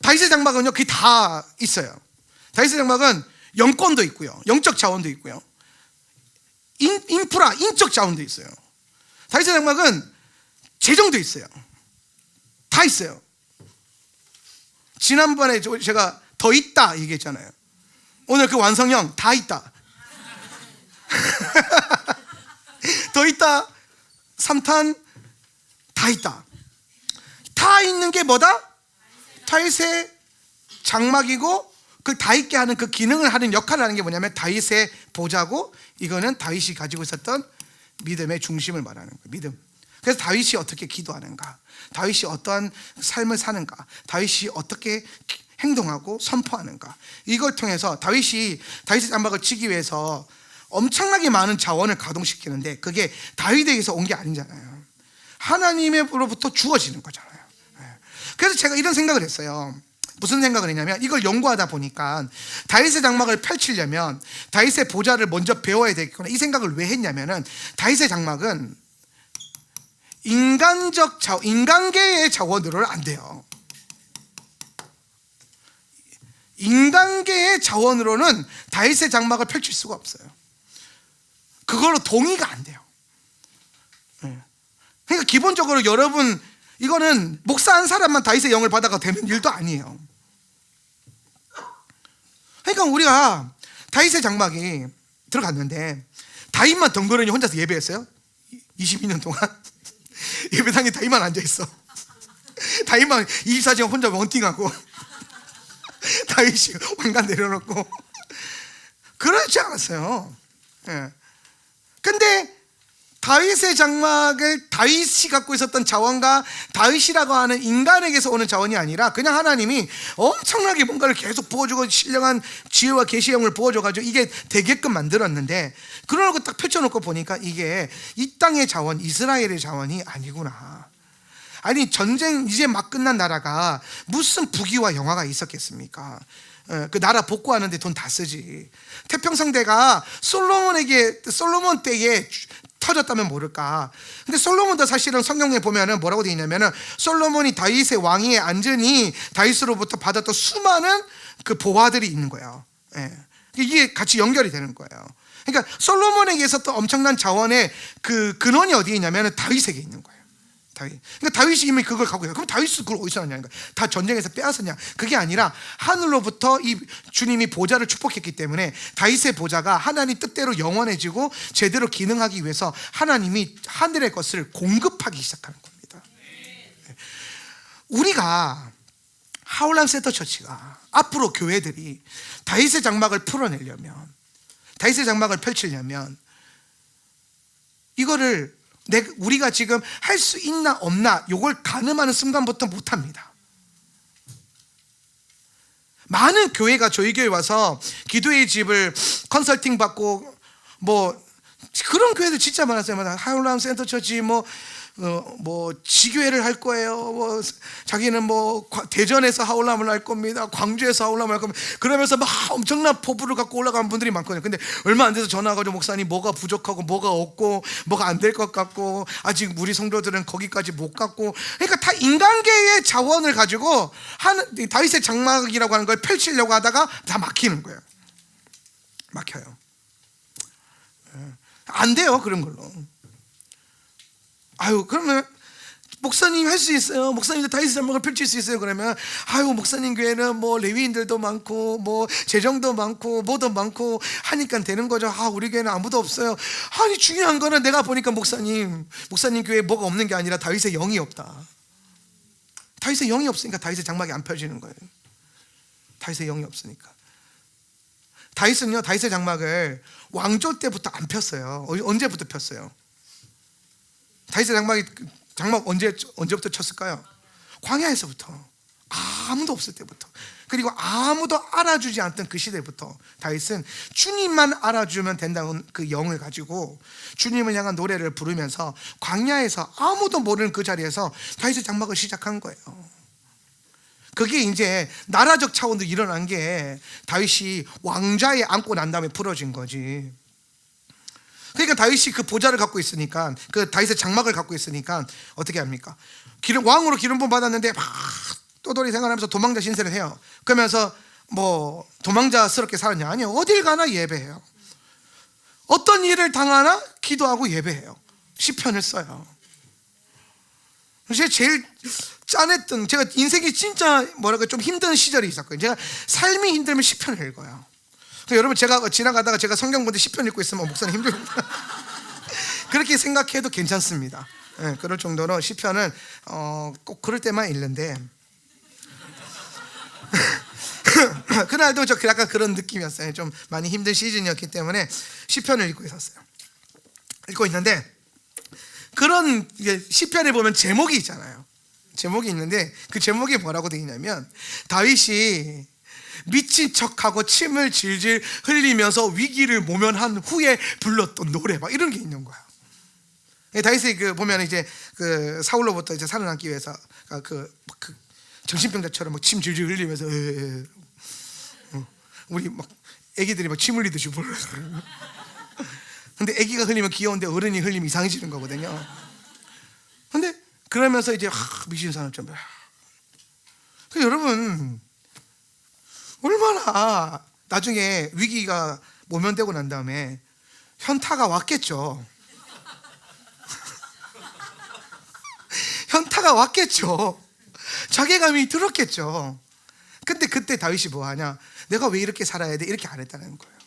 다윗의 장막은요, 그게 다 있어요. 다윗의 장막은 영권도 있고요, 영적 자원도 있고요, 인프라, 인적 자원도 있어요. 다윗의 장막은 재정도 있어요. 다 있어요. 지난번에 제가 더 있다 얘기했잖아요. 오늘 그 완성형 다 있다. 더 있다. 3탄 다 있다. 다 있는 게 뭐다? 다윗의 장막이고 그 다 있게 하는 그 기능을 하는 역할을 하는 게 뭐냐면 다윗의 보좌고 이거는 다윗이 가지고 있었던 믿음의 중심을 말하는 거예요. 믿음. 그래서 다윗이 어떻게 기도하는가, 다윗이 어떠한 삶을 사는가, 다윗이 어떻게 행동하고 선포하는가, 이걸 통해서 다윗의 장막을 치기 위해서 엄청나게 많은 자원을 가동시키는데 그게 다윗에게서 온 게 아니잖아요. 하나님으로부터 주어지는 거잖아요. 그래서 제가 이런 생각을 했어요. 무슨 생각을 했냐면 이걸 연구하다 보니까 다윗의 장막을 펼치려면 다윗의 보좌를 먼저 배워야 되겠구나 이 생각을 왜 했냐면은 다윗의 장막은 인간계의 자원으로는 안 돼요. 인간계의 자원으로는 다윗의 장막을 펼칠 수가 없어요. 그걸로 동의가 안 돼요. 그러니까 기본적으로 여러분 이거는 목사 한 사람만 다윗의 영을 받아가 되는 일도 아니에요. 그러니까 우리가 다윗의 장막에 들어갔는데 다윗만 덩그러니 혼자서 예배했어요. 22년 동안 예배당에 다윗만 앉아있어. 다윗만 24시간 혼자 원팅하고 다윗이 왕관 내려놓고 그렇지 않았어요. 근데 다윗의 장막을 다윗이 갖고 있었던 자원과 다윗이라고 하는 인간에게서 오는 자원이 아니라 그냥 하나님이 엄청나게 뭔가를 계속 부어주고 신령한 지혜와 계시형을 부어줘가지고 이게 되게끔 만들었는데 그러고 딱 펼쳐놓고 보니까 이게 이 땅의 자원, 이스라엘의 자원이 아니구나. 아니 전쟁 이제 막 끝난 나라가 무슨 부귀와 영화가 있었겠습니까? 그 나라 복구하는데 돈 다 쓰지. 태평성대가 솔로몬 때에 터졌다면 모를까. 근데 솔로몬도 사실은 성경에 보면은 뭐라고 되어 있냐면은 솔로몬이 다윗의 왕위에 앉으니 다윗으로부터 받았던 수많은 그 보화들이 있는 거예요. 이게 같이 연결이 되는 거예요. 그러니까 솔로몬에게 있었던 엄청난 자원의 그 근원이 어디에 있냐면은 다윗에게 있는 거예요. 그러니까 다윗이 이미 그걸 갖고 있어요. 그럼 다윗이 그걸 어디서 났냐는 거예요. 다 전쟁에서 빼앗았냐? 그게 아니라 하늘로부터 이 주님이 보좌를 축복했기 때문에 다윗의 보좌가 하나님 뜻대로 영원해지고 제대로 기능하기 위해서 하나님이 하늘의 것을 공급하기 시작하는 겁니다. 우리가 하울람 센터 처치가 앞으로 교회들이 다윗의 장막을 풀어내려면, 다윗의 장막을 펼치려면 이거를 우리가 지금 할 수 있나 없나 요걸 가늠하는 순간부터 못합니다. 많은 교회가 저희 교회 와서 기도의 집을 컨설팅 받고 뭐 그런 교회들 진짜 많았어요. 하울람 센터 처치 뭐 지교회를 할 거예요. 뭐 자기는 뭐 대전에서 하울람을 할 겁니다. 광주에서 하울람을 할 겁니다. 그러면서 막 엄청난 포부를 갖고 올라가는 분들이 많거든요. 근데 얼마 안 돼서 전화가지고 목사님 뭐가 부족하고 뭐가 없고 뭐가 안 될 것 같고 아직 우리 성도들은 거기까지 못 갔고, 그러니까 다 인간계의 자원을 가지고 다윗의 장막이라고 하는 걸 펼치려고 하다가 다 막히는 거예요. 막혀요. 안 돼요 그런 걸로. 그러면 목사님 할 수 있어요. 목사님도 다윗의 장막을 펼칠 수 있어요. 그러면 목사님 교회는 뭐 레위인들도 많고 뭐 재정도 많고 뭐도 많고 하니까 되는 거죠. 우리 교회는 아무도 없어요. 아니 중요한 거는 내가 보니까 목사님 교회에 뭐가 없는 게 아니라 다윗의 영이 없다. 다윗의 영이 없으니까 다윗의 장막이 안 펴지는 거예요. 다윗의 영이 없으니까. 다윗은요 다윗의 장막을 왕조 때부터 안 폈어요. 언제부터 폈어요? 다윗의 장막 언제부터 쳤을까요? 광야에서부터. 아무도 없을 때부터. 그리고 아무도 알아주지 않던 그 시대부터 다윗은 주님만 알아주면 된다는 그 영을 가지고 주님을 향한 노래를 부르면서 광야에서 아무도 모르는 그 자리에서 다윗의 장막을 시작한 거예요. 그게 이제 나라적 차원도 일어난 게 다윗이 왕좌에 앉고 난 다음에 풀어진 거지. 그러니까 다윗이 그 보좌를 갖고 있으니까, 그 다윗의 장막을 갖고 있으니까 어떻게 합니까? 왕으로 기름 부음 받았는데 막 떠돌이 생활하면서 도망자 신세를 해요. 그러면서 뭐 도망자스럽게 살았냐? 아니요. 어딜 가나 예배해요. 어떤 일을 당하나 기도하고 예배해요. 시편을 써요. 제일 짠했던, 제가 인생이 진짜 좀 힘든 시절이 있었거든요. 제가 삶이 힘들면 시편을 읽어요. 여러분 제가 지나가다가 제가 성경 보는데 시편 읽고 있으면 목사님 힘들구나 그렇게 생각해도 괜찮습니다. 그럴 정도로 시편은 꼭 그럴 때만 읽는데 그날도 저 약간 그런 느낌이었어요. 좀 많이 힘든 시즌이었기 때문에 시편을 읽고 있었어요. 읽고 있는데 그런 시편에 보면 제목이 있잖아요. 제목이 있는데 그 제목이 뭐라고 되어 있냐면 다윗이 미친 척하고 침을 질질 흘리면서 위기를 모면한 후에 불렀던 노래 막 이런 게 있는 거야. 다윗이 보면 이제 그 사울로부터 이제 살아남기 위해서 정신병자처럼 막 침 질질 흘리면서 우리 막 애기들이 막 침 흘리듯이 근데 애기가 흘리면 귀여운데 어른이 흘리면 이상해지는 거거든요. 근데 그러면서 이제 미친 사람처럼 여러분 얼마나 나중에 위기가 모면되고 난 다음에 현타가 왔겠죠. 현타가 왔겠죠. 자괴감이 들었겠죠. 근데 그때 다윗이 뭐 하냐? 내가 왜 이렇게 살아야 돼? 이렇게 안 했다는 거예요.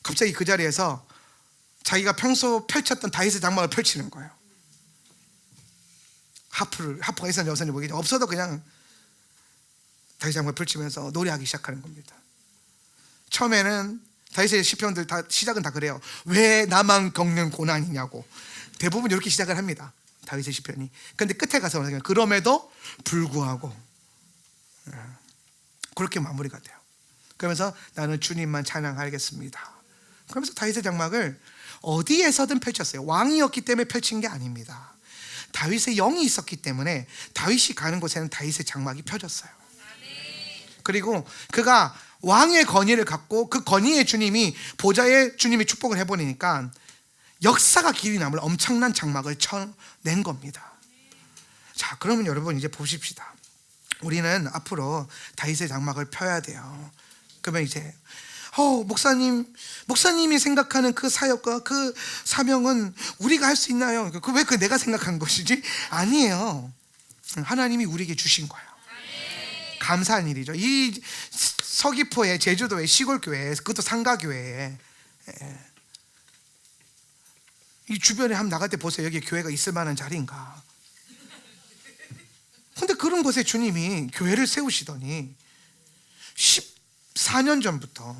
갑자기 그 자리에서 자기가 평소 펼쳤던 다윗의 장막을 펼치는 거예요. 하프가 있었는지 없었는지 모르겠지만 없어도 그냥 다윗의 장막을 펼치면서 노래하기 시작하는 겁니다. 처음에는 다윗의 시편들 다 시작은 다 그래요. 왜 나만 겪는 고난이냐고 대부분 이렇게 시작을 합니다. 다윗의 시편이. 근데 끝에 가서 그럼에도 불구하고 그렇게 마무리가 돼요. 그러면서 나는 주님만 찬양하겠습니다. 그러면서 다윗의 장막을 어디에서든 펼쳤어요. 왕이었기 때문에 펼친 게 아닙니다. 다윗의 영이 있었기 때문에 다윗이 가는 곳에는 다윗의 장막이 펴졌어요. 그리고 그가 왕의 권위를 갖고 그 권위의 주님이 보좌의 주님이 축복을 해버리니까 역사가 길이 남을 엄청난 장막을 쳐낸 겁니다. 자, 그러면 여러분 이제 보십시다. 우리는 앞으로 다윗의 장막을 펴야 돼요. 그러면 이제 목사님이 생각하는 그 사역과 그 사명은 우리가 할 수 있나요? 왜 내가 생각한 것이지? 아니에요. 하나님이 우리에게 주신 거예요. 감사한 일이죠. 이 서귀포의 제주도의 시골교회, 그것도 상가교회에 이 주변에 한번 나갈 때 보세요. 여기 교회가 있을 만한 자리인가? 근데 그런 곳에 주님이 교회를 세우시더니 14년 전부터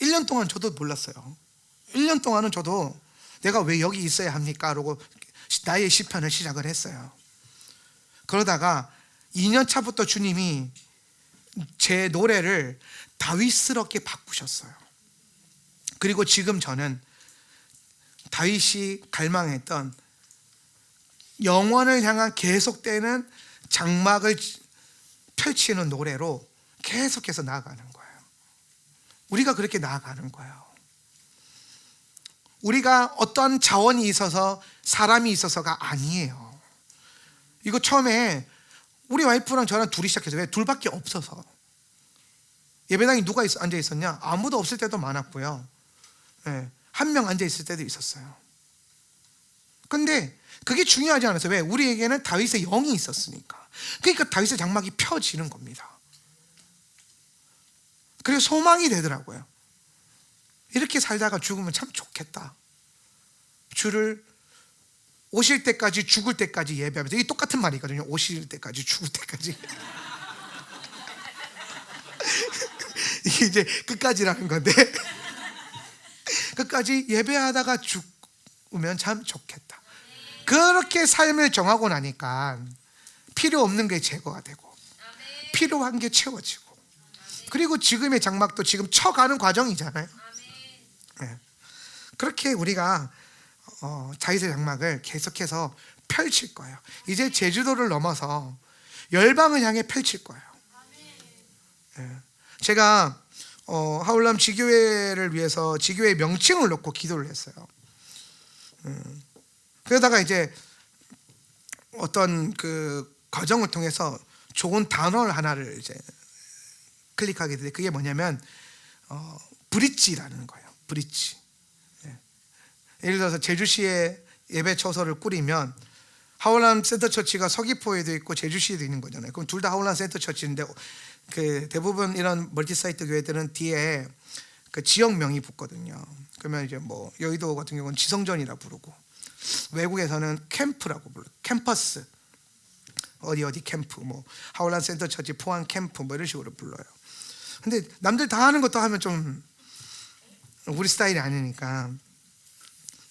1년 동안 저도 몰랐어요. 1년 동안은 저도 내가 왜 여기 있어야 합니까? 라고 나의 시편을 시작을 했어요. 그러다가 2년 차부터 주님이 제 노래를 다윗스럽게 바꾸셨어요. 그리고 지금 저는 다윗이 갈망했던 영원을 향한 계속되는 장막을 펼치는 노래로 계속해서 나아가는 거예요. 우리가 그렇게 나아가는 거예요. 우리가 어떤 자원이 있어서 사람이 있어서가 아니에요. 이거 처음에 우리 와이프랑 저랑 둘이 시작해서 왜 둘밖에 없어서 예배당에 누가 앉아 있었냐? 아무도 없을 때도 많았고요. 한 명 앉아 있을 때도 있었어요. 근데 그게 중요하지 않았어요. 왜? 우리에게는 다윗의 영이 있었으니까. 그러니까 다윗의 장막이 펴지는 겁니다. 그래서 소망이 되더라고요. 이렇게 살다가 죽으면 참 좋겠다. 주를 오실 때까지 죽을 때까지 예배하면서, 이게 똑같은 말이거든요. 오실 때까지 죽을 때까지. 이게 이제 끝까지라는 건데 끝까지 예배하다가 죽으면 참 좋겠다. 그렇게 삶을 정하고 나니까 필요 없는 게 제거가 되고 필요한 게 채워지고, 그리고 지금의 장막도 지금 쳐가는 과정이잖아요. 그렇게 우리가 다윗의 장막을 계속해서 펼칠 거예요. 이제 제주도를 넘어서 열방을 향해 펼칠 거예요. 제가 하울람 지교회를 위해서 지교회 명칭을 놓고 기도를 했어요. 그러다가 이제 어떤 그 과정을 통해서 좋은 단어를 하나를 이제 클릭하게 되는데, 그게 뭐냐면 브릿지라는 거예요. 브릿지. 예를 들어서 제주시에 예배 처소를 꾸리면 하울람 센터처치가 서귀포에도 있고 제주시에도 있는 거잖아요. 그럼 둘 다 하울람 센터처치인데 그 대부분 이런 멀티사이트 교회들은 뒤에 그 지역명이 붙거든요. 그러면 이제 뭐 여의도 같은 경우는 지성전이라 부르고, 외국에서는 캠프라고 불러요. 캠퍼스, 어디 캠프, 뭐 하울람 센터처치 포항 캠프 뭐 이런 식으로 불러요. 근데 남들 다 하는 것도 하면 좀 우리 스타일이 아니니까.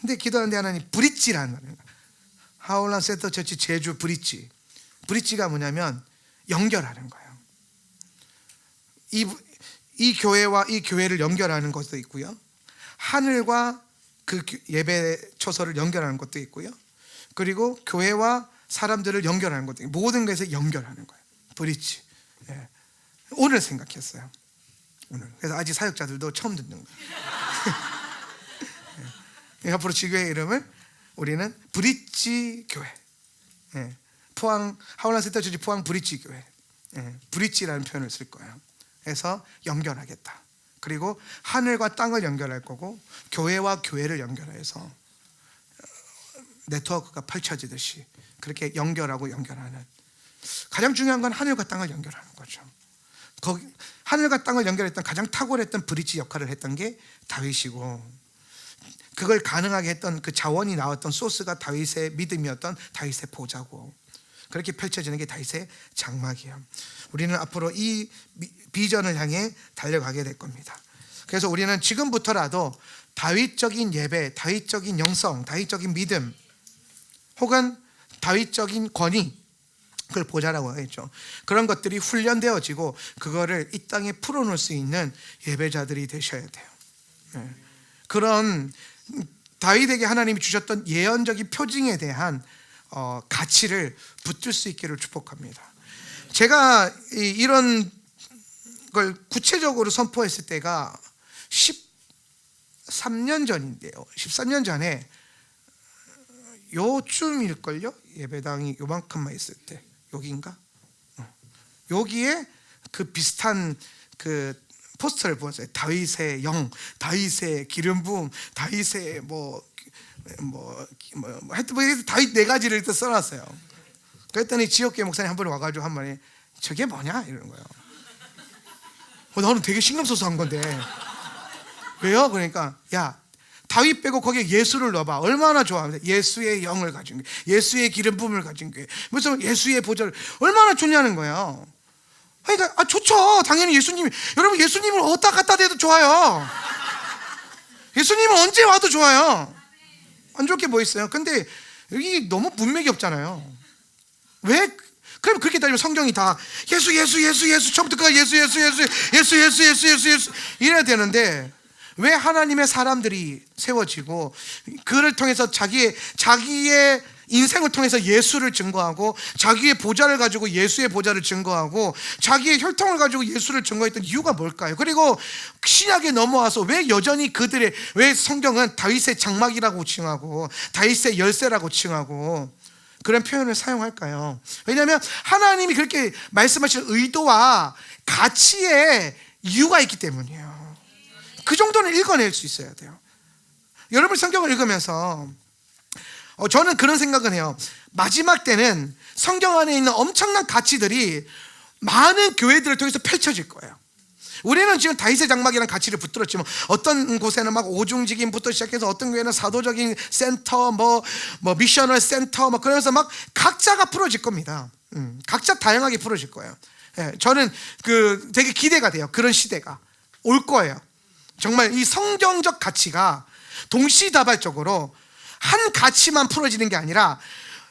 근데 기도하는데 하나님 브릿지라는 말이에요. 하울람 센터처치 제주 브릿지. 브릿지가 뭐냐면 연결하는 거예요. 이 교회와 이 교회를 연결하는 것도 있고요. 하늘과 그 예배 처소를 연결하는 것도 있고요. 그리고 교회와 사람들을 연결하는 것도 있고, 모든 것에서 연결하는 거예요. 브릿지. 예. 오늘 생각했어요. 오늘. 그래서 아직 사역자들도 처음 듣는 거예요. 예. 앞으로 지교회 이름을 우리는 브릿지 교회. 예. 포항 하울란 센터 처치 포항 브릿지 교회. 예. 브릿지라는 표현을 쓸 거예요. 그래서 연결하겠다. 그리고 하늘과 땅을 연결할 거고 교회와 교회를 연결해서 네트워크가 펼쳐지듯이 그렇게 연결하는, 가장 중요한 건 하늘과 땅을 연결하는 거죠. 거기 하늘과 땅을 연결했던 가장 탁월했던 브릿지 역할을 했던 게 다윗이고, 그걸 가능하게 했던 그 자원이 나왔던 소스가 다윗의 믿음이었던 다윗의 보좌고, 그렇게 펼쳐지는 게 다윗의 장막이에요. 우리는 앞으로 이 비전을 향해 달려가게 될 겁니다. 그래서 우리는 지금부터라도 다윗적인 예배, 다윗적인 영성, 다윗적인 믿음, 혹은 다윗적인 권위, 그걸 보좌라고 하겠죠. 그런 것들이 훈련되어지고 그거를 이 땅에 풀어놓을 수 있는 예배자들이 되셔야 돼요. 네. 그런 다윗에게 하나님이 주셨던 예언적인 표징에 대한 가치를 붙들 수 있기를 축복합니다. 제가 이런 걸 구체적으로 선포했을 때가 13년 전인데요. 13년 전에 요쯤일걸요? 예배당이 요만큼만 있을 때, 여기인가? 여기에 그 비슷한 그 포스터를 보았어요. 다윗의 영, 다윗의 기름 부음, 다윗의 하여튼 다윗 4가지를 일단 써놨어요. 그랬더니 지역교회 목사님 한 분이 와가지고 한 번에 저게 뭐냐 이러는 거예요. 나는 되게 신경 써서 한 건데 왜요? 그러니까 야, 다윗 빼고 거기에 예수를 넣어봐. 얼마나 좋아. 예수의 영을 가진 게, 예수의 기름 부음을 가진 게, 무슨 예수의 보좌를, 얼마나 좋냐는 거예요. 그러니까 좋죠. 당연히 예수님이, 여러분 예수님을 어디다 갖다 대도 좋아요. 예수님은 언제 와도 좋아요. 안 좋게 뭐 있어요? 근데 여기 너무 문맥이 없잖아요. 왜? 그럼 그렇게 따지면 성경이 다 예수 처음부터 끝까지 예수 이래야 되는데, 왜 하나님의 사람들이 세워지고 그를 통해서 자기의 인생을 통해서 예수를 증거하고, 자기의 보좌를 가지고 예수의 보좌를 증거하고, 자기의 혈통을 가지고 예수를 증거했던 이유가 뭘까요? 그리고 신약에 넘어와서 왜 여전히 왜 성경은 다윗의 장막이라고 칭하고 다윗의 열쇠라고 칭하고 그런 표현을 사용할까요? 왜냐하면 하나님이 그렇게 말씀하신 의도와 가치에 이유가 있기 때문이에요. 그 정도는 읽어낼 수 있어야 돼요. 여러분 성경을 읽으면서 저는 그런 생각을 해요. 마지막 때는 성경 안에 있는 엄청난 가치들이 많은 교회들을 통해서 펼쳐질 거예요. 우리는 지금 다윗의 장막이라는 가치를 붙들었지만 어떤 곳에는 막 오중직임부터 시작해서 어떤 교회는 사도적인 센터, 미셔널 센터, 그러면서 막 각자가 풀어질 겁니다. 각자 다양하게 풀어질 거예요. 예, 저는 되게 기대가 돼요. 그런 시대가 올 거예요. 정말 이 성경적 가치가 동시다발적으로 한 가치만 풀어지는 게 아니라,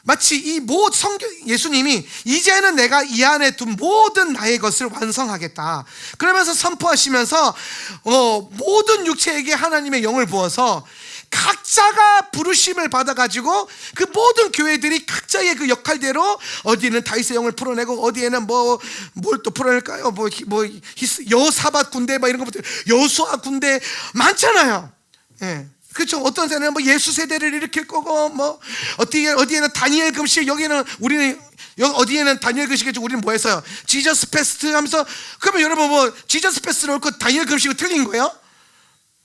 마치 예수님이 이제는 내가 이 안에 둔 모든 나의 것을 완성하겠다 그러면서 선포하시면서 모든 육체에게 하나님의 영을 부어서 각자가 부르심을 받아가지고 그 모든 교회들이 각자의 그 역할대로 어디에는 다윗의 영을 풀어내고 어디에는 뭘 또 풀어낼까요? 여호사밧 군대 이런 것부터 여호수아 군대 많잖아요. 예. 그렇죠. 어떤 세대는 예수 세대를 일으킬 거고, 어디에는 다니엘 금식, 어디에는 다니엘 금식이죠. 우리는 뭐 했어요? 지저스 패스트 하면서, 그러면 여러분 지저스 패스를 옳고 다니엘 금식이 틀린 거예요?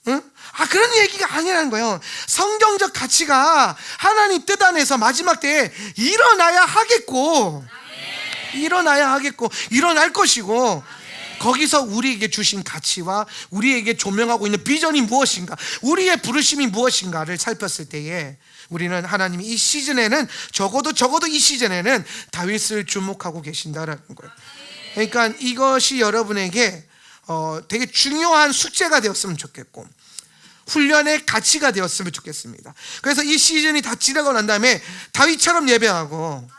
응? 그런 얘기가 아니라는 거예요. 성경적 가치가 하나님 뜻 안에서 마지막 때에 일어나야 하겠고, 일어날 것이고, 거기서 우리에게 주신 가치와 우리에게 조명하고 있는 비전이 무엇인가, 우리의 부르심이 무엇인가를 살폈을 때에 우리는 하나님이 이 시즌에는 적어도 이 시즌에는 다윗을 주목하고 계신다라는 거예요. 그러니까 이것이 여러분에게 되게 중요한 숙제가 되었으면 좋겠고 훈련의 가치가 되었으면 좋겠습니다. 그래서 이 시즌이 다 지나고 난 다음에 다윗처럼 예배하고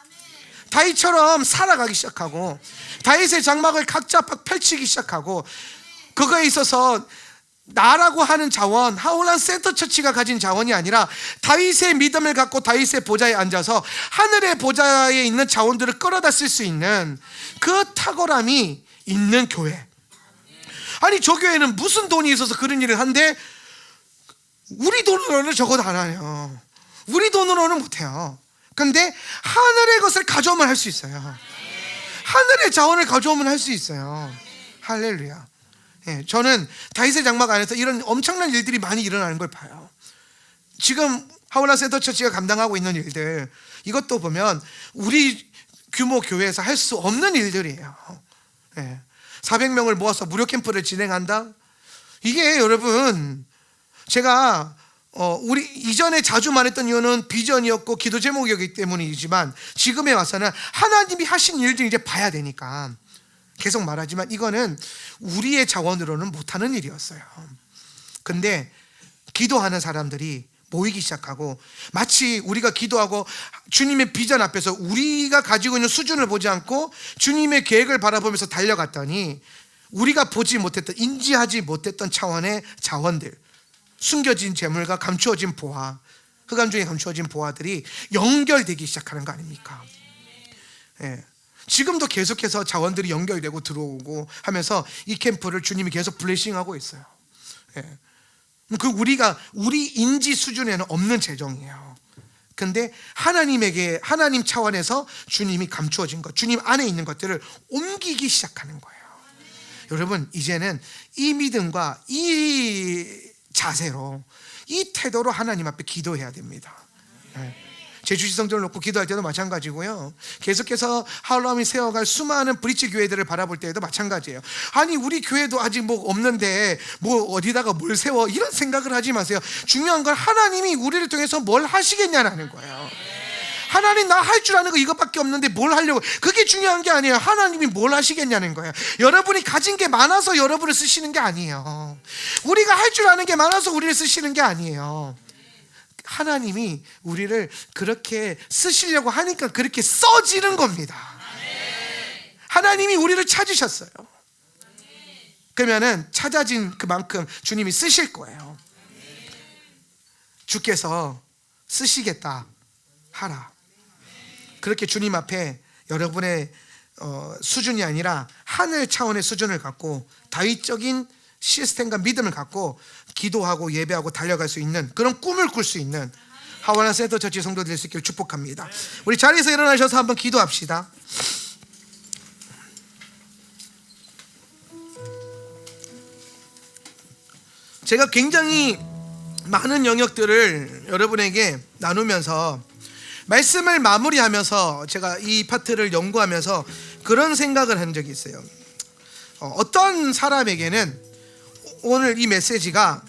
다윗처럼 살아가기 시작하고 다윗의 장막을 각자 펼치기 시작하고, 그거에 있어서 나라고 하는 자원, 하울란 센터 처치가 가진 자원이 아니라 다윗의 믿음을 갖고 다윗의 보좌에 앉아서 하늘의 보좌에 있는 자원들을 끌어다 쓸 수 있는 그 탁월함이 있는 교회. 아니, 저 교회는 무슨 돈이 있어서 그런 일을 한데 우리 돈으로는 적어도 안 하네요. 우리 돈으로는 못해요. 근데 하늘의 것을 가져오면 할 수 있어요. 하늘의 자원을 가져오면 할 수 있어요. 할렐루야. 예, 저는 다윗의 장막 안에서 이런 엄청난 일들이 많이 일어나는 걸 봐요. 지금 하울란 센터 처치가 감당하고 있는 일들, 이것도 보면 우리 규모 교회에서 할 수 없는 일들이에요. 예, 400명을 모아서 무료 캠프를 진행한다? 이게 여러분, 제가 우리 이전에 자주 말했던 이유는 비전이었고 기도 제목이었기 때문이지만 지금에 와서는 하나님이 하신 일들 이제 봐야 되니까 계속 말하지만 이거는 우리의 자원으로는 못하는 일이었어요. 근데 기도하는 사람들이 모이기 시작하고, 마치 우리가 기도하고 주님의 비전 앞에서 우리가 가지고 있는 수준을 보지 않고 주님의 계획을 바라보면서 달려갔더니 우리가 보지 못했던, 인지하지 못했던 차원의 자원들, 숨겨진 재물과 감추어진 보화, 흑암 중에 감추어진 보화들이 연결되기 시작하는 거 아닙니까? 예. 지금도 계속해서 자원들이 연결되고 들어오고 하면서 이 캠프를 주님이 계속 블레싱하고 있어요. 예. 그 우리 인지 수준에는 없는 재정이에요. 근데 하나님 차원에서 주님이 감추어진 것, 주님 안에 있는 것들을 옮기기 시작하는 거예요. 여러분, 이제는 이 믿음과 이 자세로, 이 태도로 하나님 앞에 기도해야 됩니다. 제주시성전을 놓고 기도할 때도 마찬가지고요, 계속해서 하울람이 세워갈 수많은 브릿지 교회들을 바라볼 때에도 마찬가지예요. 아니, 우리 교회도 아직 뭐 없는데 뭐 어디다가 뭘 세워, 이런 생각을 하지 마세요. 중요한 건 하나님이 우리를 통해서 뭘 하시겠냐는 거예요. 하나님, 나 할 줄 아는 거 이것밖에 없는데 뭘 하려고, 그게 중요한 게 아니에요. 하나님이 뭘 하시겠냐는 거예요. 여러분이 가진 게 많아서 여러분을 쓰시는 게 아니에요. 우리가 할 줄 아는 게 많아서 우리를 쓰시는 게 아니에요. 하나님이 우리를 그렇게 쓰시려고 하니까 그렇게 써지는 겁니다. 하나님이 우리를 찾으셨어요. 그러면은 찾아진 그만큼 주님이 쓰실 거예요. 주께서 쓰시겠다 하라. 그렇게 주님 앞에 여러분의 수준이 아니라 하늘 차원의 수준을 갖고 다윗적인 시스템과 믿음을 갖고 기도하고 예배하고 달려갈 수 있는 그런 꿈을 꿀 수 있는 하와나 센터 처치 성도들 될 수 있기를 축복합니다. 우리 자리에서 일어나셔서 한번 기도합시다. 제가 굉장히 많은 영역들을 여러분에게 나누면서 말씀을 마무리하면서 제가 이 파트를 연구하면서 그런 생각을 한 적이 있어요. 어떤 사람에게는 오늘 이 메시지가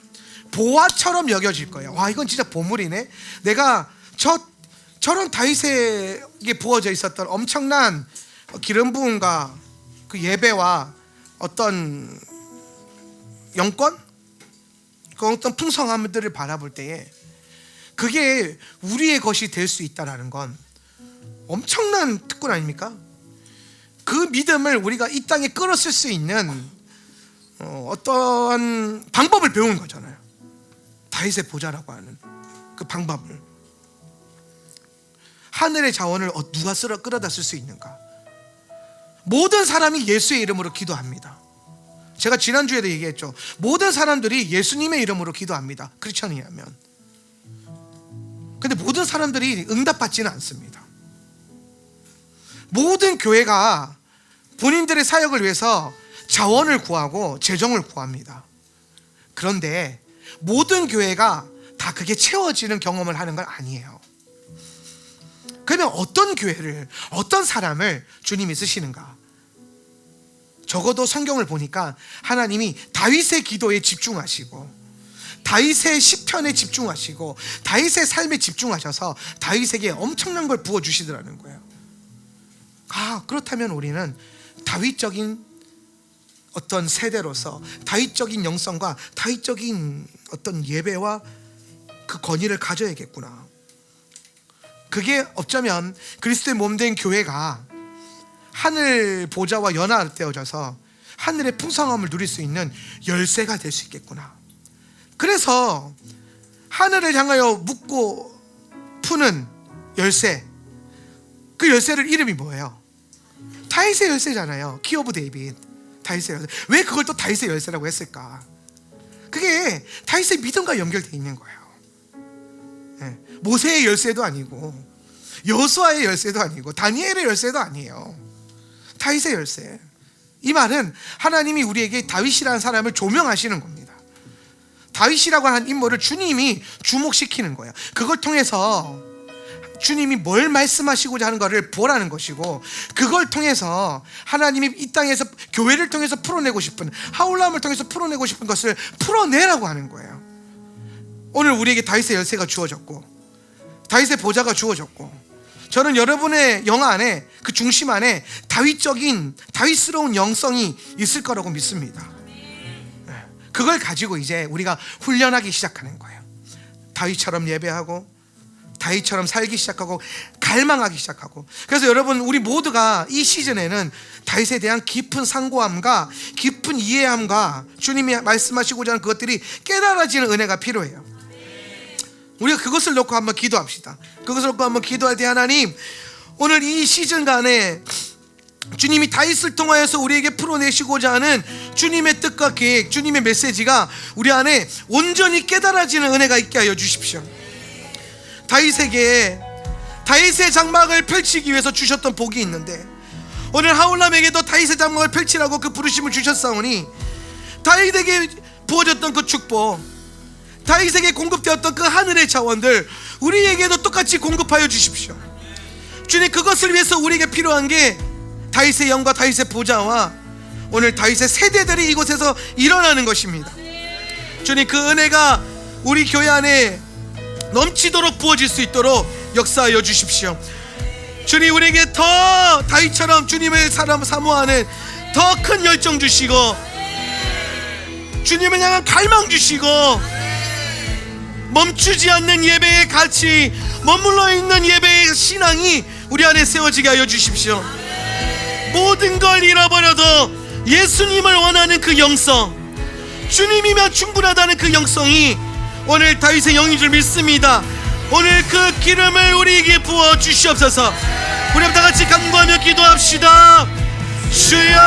보화처럼 여겨질 거예요. 와, 이건 진짜 보물이네. 내가 저런 다윗에게 부어져 있었던 엄청난 기름 부음과 그 예배와 어떤 영권, 그 어떤 풍성함들을 바라볼 때에 그게 우리의 것이 될 수 있다는 건 엄청난 특권 아닙니까? 그 믿음을 우리가 이 땅에 끌어쓸 수 있는 어떠한 방법을 배운 거잖아요. 다윗의 보좌라고 하는 그 방법을. 하늘의 자원을 누가 끌어다 쓸 수 있는가? 모든 사람이 예수의 이름으로 기도합니다. 제가 지난주에도 얘기했죠. 모든 사람들이 예수님의 이름으로 기도합니다. 크리스천이라면. 근데 모든 사람들이 응답받지는 않습니다. 모든 교회가 본인들의 사역을 위해서 자원을 구하고 재정을 구합니다. 그런데 모든 교회가 다 그게 채워지는 경험을 하는 건 아니에요. 그러면 어떤 교회를, 어떤 사람을 주님이 쓰시는가? 적어도 성경을 보니까 하나님이 다윗의 기도에 집중하시고 다윗의 시편에 집중하시고 다윗의 삶에 집중하셔서 다윗에게 엄청난 걸 부어주시더라는 거예요. 그렇다면 우리는 다윗적인 어떤 세대로서 다윗적인 영성과 다윗적인 어떤 예배와 그 권위를 가져야겠구나. 그게 어쩌면 그리스도의 몸된 교회가 하늘 보좌와 연합되어져서 하늘의 풍성함을 누릴 수 있는 열쇠가 될 수 있겠구나. 그래서 하늘을 향하여 묻고 푸는 열쇠, 그 열쇠를 이름이 뭐예요? 다윗의 열쇠잖아요. 키 오브 데이빗, 다윗의 열쇠. 왜 그걸 또 다윗의 열쇠라고 했을까? 그게 다윗의 믿음과 연결되어 있는 거예요. 모세의 열쇠도 아니고, 여호수아의 열쇠도 아니고, 다니엘의 열쇠도 아니에요. 다윗의 열쇠. 이 말은 하나님이 우리에게 다윗이라는 사람을 조명하시는 겁니다. 다윗이라고 하는 인물을 주님이 주목시키는 거예요. 그걸 통해서 주님이 뭘 말씀하시고자 하는 것을 보라는 것이고, 그걸 통해서 하나님이 이 땅에서 교회를 통해서 풀어내고 싶은, 하울람을 통해서 풀어내고 싶은 것을 풀어내라고 하는 거예요. 오늘 우리에게 다윗의 열쇠가 주어졌고, 다윗의 보좌가 주어졌고, 저는 여러분의 영화 안에, 그 중심 안에 다윗적인, 다윗스러운 영성이 있을 거라고 믿습니다. 그걸 가지고 이제 우리가 훈련하기 시작하는 거예요. 다윗처럼 예배하고, 다윗처럼 살기 시작하고, 갈망하기 시작하고. 그래서 여러분, 우리 모두가 이 시즌에는 다윗에 대한 깊은 상고함과 깊은 이해함과 주님이 말씀하시고자 하는 그것들이 깨달아지는 은혜가 필요해요. 우리가 그것을 놓고 한번 기도합시다. 그것을 놓고 한번 기도할 때, 하나님, 오늘 이 시즌간에 주님이 다윗을 통하여서 우리에게 풀어내시고자 하는 주님의 뜻과 계획, 주님의 메시지가 우리 안에 온전히 깨달아지는 은혜가 있게 하여 주십시오. 다윗에게 다윗의 장막을 펼치기 위해서 주셨던 복이 있는데, 오늘 하울람에게도 다윗의 장막을 펼치라고 그 부르심을 주셨사오니, 다윗에게 부어졌던 그 축복, 다윗에게 공급되었던 그 하늘의 자원들 우리에게도 똑같이 공급하여 주십시오. 주님, 그것을 위해서 우리에게 필요한 게 다윗의 영과 다윗의 보좌와 오늘 다윗의 세대들이 이곳에서 일어나는 것입니다. 주님, 그 은혜가 우리 교회 안에 넘치도록 부어질 수 있도록 역사하여 주십시오. 주님, 우리에게 더 다윗처럼 주님을 사모하는 더 큰 열정 주시고, 주님을 향한 갈망 주시고, 멈추지 않는 예배의 가치, 머물러 있는 예배의 신앙이 우리 안에 세워지게 하여 주십시오. 모든 걸 잃어버려도 예수님을 원하는 그 영성, 주님이면 충분하다는 그 영성이 오늘 다윗의 영인 줄 믿습니다. 오늘 그 기름을 우리에게 부어 주시옵소서. 우리 다 같이 간구하며 기도합시다. 주여,